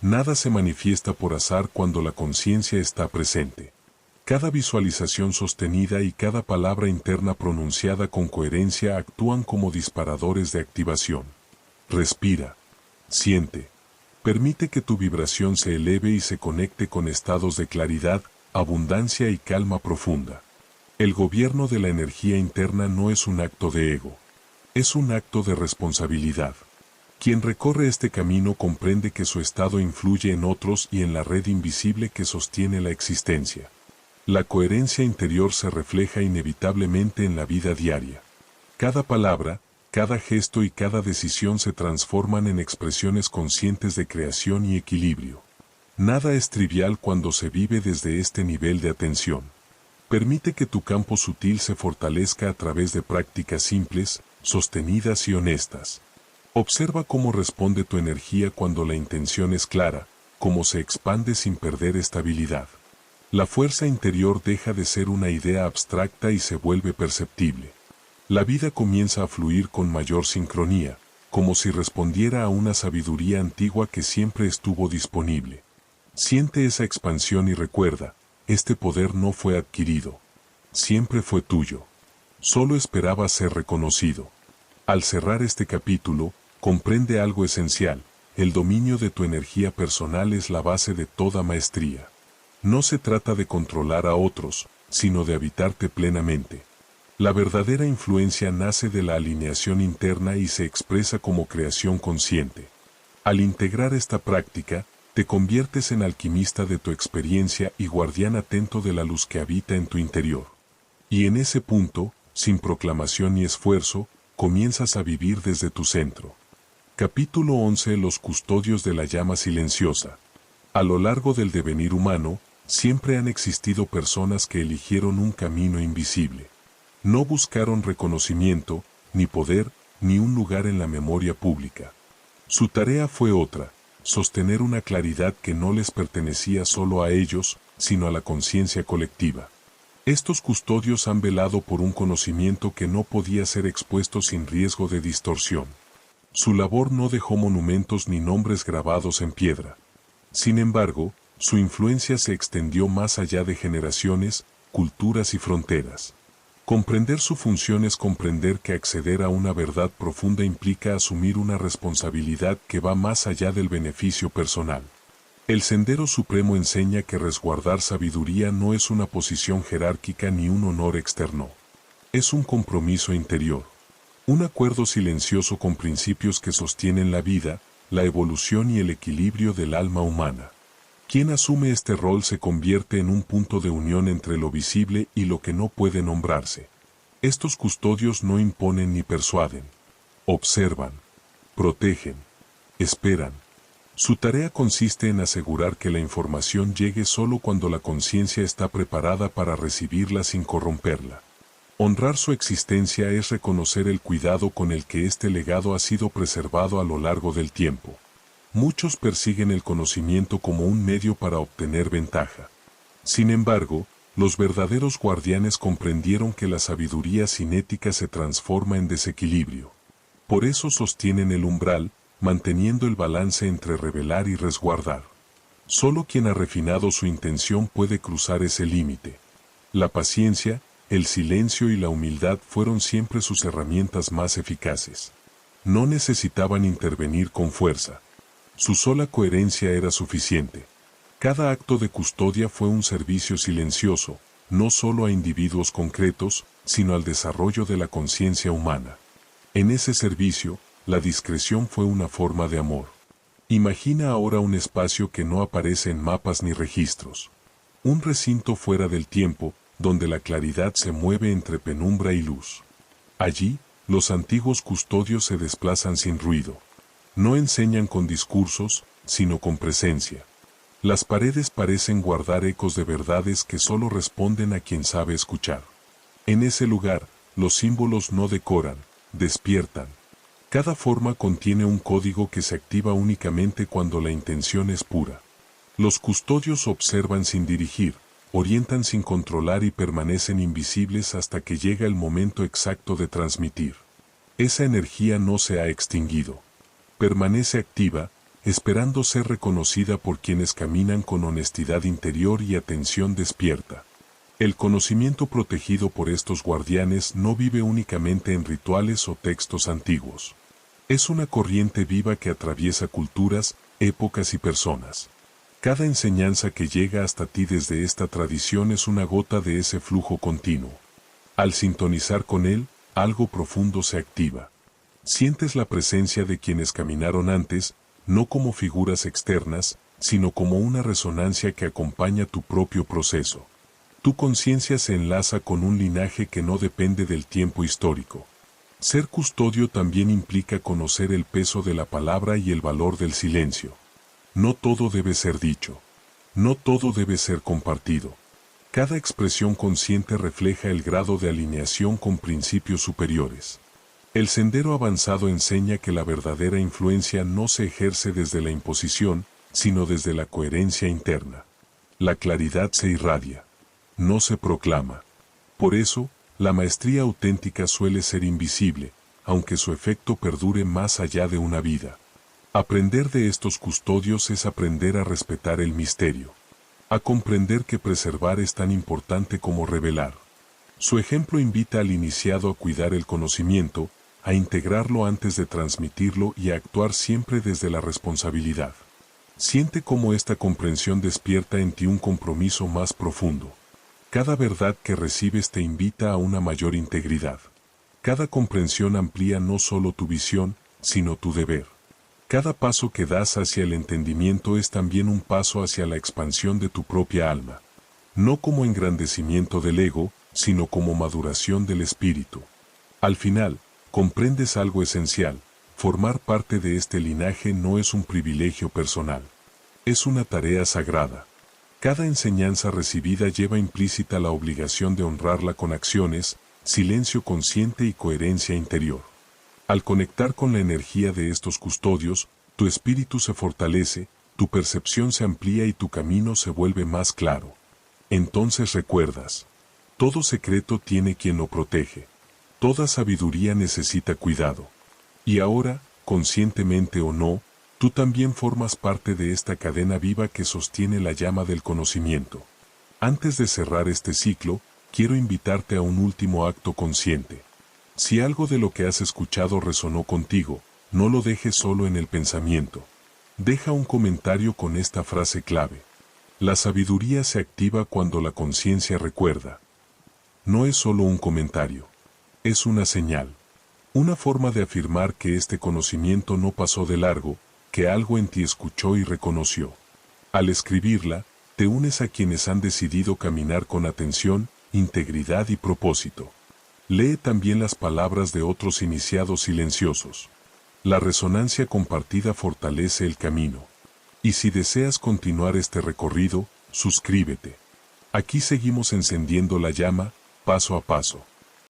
Nada se manifiesta por azar cuando la conciencia está presente. Cada visualización sostenida y cada palabra interna pronunciada con coherencia actúan como disparadores de activación. Respira. Siente. Permite que tu vibración se eleve y se conecte con estados de claridad, abundancia y calma profunda. El gobierno de la energía interna no es un acto de ego. Es un acto de responsabilidad. Quien recorre este camino comprende que su estado influye en otros y en la red invisible que sostiene la existencia. La coherencia interior se refleja inevitablemente en la vida diaria. Cada palabra, cada gesto y cada decisión se transforman en expresiones conscientes de creación y equilibrio. Nada es trivial cuando se vive desde este nivel de atención. Permite que tu campo sutil se fortalezca a través de prácticas simples, sostenidas y honestas. Observa cómo responde tu energía cuando la intención es clara, cómo se expande sin perder estabilidad. La fuerza interior deja de ser una idea abstracta y se vuelve perceptible. La vida comienza a fluir con mayor sincronía, como si respondiera a una sabiduría antigua que siempre estuvo disponible. Siente esa expansión y recuerda, este poder no fue adquirido. Siempre fue tuyo. Solo esperaba ser reconocido. Al cerrar este capítulo, comprende algo esencial: el dominio de tu energía personal es la base de toda maestría. No se trata de controlar a otros, sino de habitarte plenamente. La verdadera influencia nace de la alineación interna y se expresa como creación consciente. Al integrar esta práctica, Te conviertes en alquimista de tu experiencia y guardián atento de la luz que habita en tu interior. Y en ese punto, sin proclamación ni esfuerzo, comienzas a vivir desde tu centro. Capítulo 11. Los custodios de la llama silenciosa. A lo largo del devenir humano, siempre han existido personas que eligieron un camino invisible. No buscaron reconocimiento, ni poder, ni un lugar en la memoria pública. Su tarea fue otra: sostener una claridad que no les pertenecía solo a ellos, sino a la conciencia colectiva. Estos custodios han velado por un conocimiento que no podía ser expuesto sin riesgo de distorsión. Su labor no dejó monumentos ni nombres grabados en piedra. Sin embargo, su influencia se extendió más allá de generaciones, culturas y fronteras. Comprender su función es comprender que acceder a una verdad profunda implica asumir una responsabilidad que va más allá del beneficio personal. El Sendero Supremo enseña que resguardar sabiduría no es una posición jerárquica ni un honor externo. Es un compromiso interior. Un acuerdo silencioso con principios que sostienen la vida, la evolución y el equilibrio del alma humana. Quien asume este rol se convierte en un punto de unión entre lo visible y lo que no puede nombrarse. Estos custodios no imponen ni persuaden. Observan, protegen, esperan. Su tarea consiste en asegurar que la información llegue solo cuando la conciencia está preparada para recibirla sin corromperla. Honrar su existencia es reconocer el cuidado con el que este legado ha sido preservado a lo largo del tiempo. Muchos persiguen el conocimiento como un medio para obtener ventaja. Sin embargo, los verdaderos guardianes comprendieron que la sabiduría sin ética se transforma en desequilibrio. Por eso sostienen el umbral, manteniendo el balance entre revelar y resguardar. Solo quien ha refinado su intención puede cruzar ese límite. La paciencia, el silencio y la humildad fueron siempre sus herramientas más eficaces. No necesitaban intervenir con fuerza. Su sola coherencia era suficiente. Cada acto de custodia fue un servicio silencioso, no solo a individuos concretos, sino al desarrollo de la conciencia humana. En ese servicio, la discreción fue una forma de amor. Imagina ahora un espacio que no aparece en mapas ni registros. Un recinto fuera del tiempo, donde la claridad se mueve entre penumbra y luz. Allí, los antiguos custodios se desplazan sin ruido. No enseñan con discursos, sino con presencia. Las paredes parecen guardar ecos de verdades que solo responden a quien sabe escuchar. En ese lugar, los símbolos no decoran, despiertan. Cada forma contiene un código que se activa únicamente cuando la intención es pura. Los custodios observan sin dirigir, orientan sin controlar y permanecen invisibles hasta que llega el momento exacto de transmitir. Esa energía no se ha extinguido. Permanece activa, esperando ser reconocida por quienes caminan con honestidad interior y atención despierta. El conocimiento protegido por estos guardianes no vive únicamente en rituales o textos antiguos. Es una corriente viva que atraviesa culturas, épocas y personas. Cada enseñanza que llega hasta ti desde esta tradición es una gota de ese flujo continuo. Al sintonizar con él, algo profundo se activa. Sientes la presencia de quienes caminaron antes, no como figuras externas, sino como una resonancia que acompaña tu propio proceso. Tu conciencia se enlaza con un linaje que no depende del tiempo histórico. Ser custodio también implica conocer el peso de la palabra y el valor del silencio. No todo debe ser dicho. No todo debe ser compartido. Cada expresión consciente refleja el grado de alineación con principios superiores. El sendero avanzado enseña que la verdadera influencia no se ejerce desde la imposición, sino desde la coherencia interna. La claridad se irradia, no se proclama. Por eso, la maestría auténtica suele ser invisible, aunque su efecto perdure más allá de una vida. Aprender de estos custodios es aprender a respetar el misterio, a comprender que preservar es tan importante como revelar. Su ejemplo invita al iniciado a cuidar el conocimiento, a integrarlo antes de transmitirlo y a actuar siempre desde la responsabilidad. Siente cómo esta comprensión despierta en ti un compromiso más profundo. Cada verdad que recibes te invita a una mayor integridad. Cada comprensión amplía no solo tu visión, sino tu deber. Cada paso que das hacia el entendimiento es también un paso hacia la expansión de tu propia alma. No como engrandecimiento del ego, sino como maduración del espíritu. Al final, comprendes algo esencial: formar parte de este linaje no es un privilegio personal. Es una tarea sagrada. Cada enseñanza recibida lleva implícita la obligación de honrarla con acciones, silencio consciente y coherencia interior. Al conectar con la energía de estos custodios, tu espíritu se fortalece, tu percepción se amplía y tu camino se vuelve más claro. Entonces recuerdas: todo secreto tiene quien lo protege. Toda sabiduría necesita cuidado. Y ahora, conscientemente o no, tú también formas parte de esta cadena viva que sostiene la llama del conocimiento. Antes de cerrar este ciclo, quiero invitarte a un último acto consciente. Si algo de lo que has escuchado resonó contigo, no lo dejes solo en el pensamiento. Deja un comentario con esta frase clave: la sabiduría se activa cuando la conciencia recuerda. No es solo un comentario. Es una señal. Una forma de afirmar que este conocimiento no pasó de largo, que algo en ti escuchó y reconoció. Al escribirla, te unes a quienes han decidido caminar con atención, integridad y propósito. Lee también las palabras de otros iniciados silenciosos. La resonancia compartida fortalece el camino. Y si deseas continuar este recorrido, suscríbete. Aquí seguimos encendiendo la llama, paso a paso.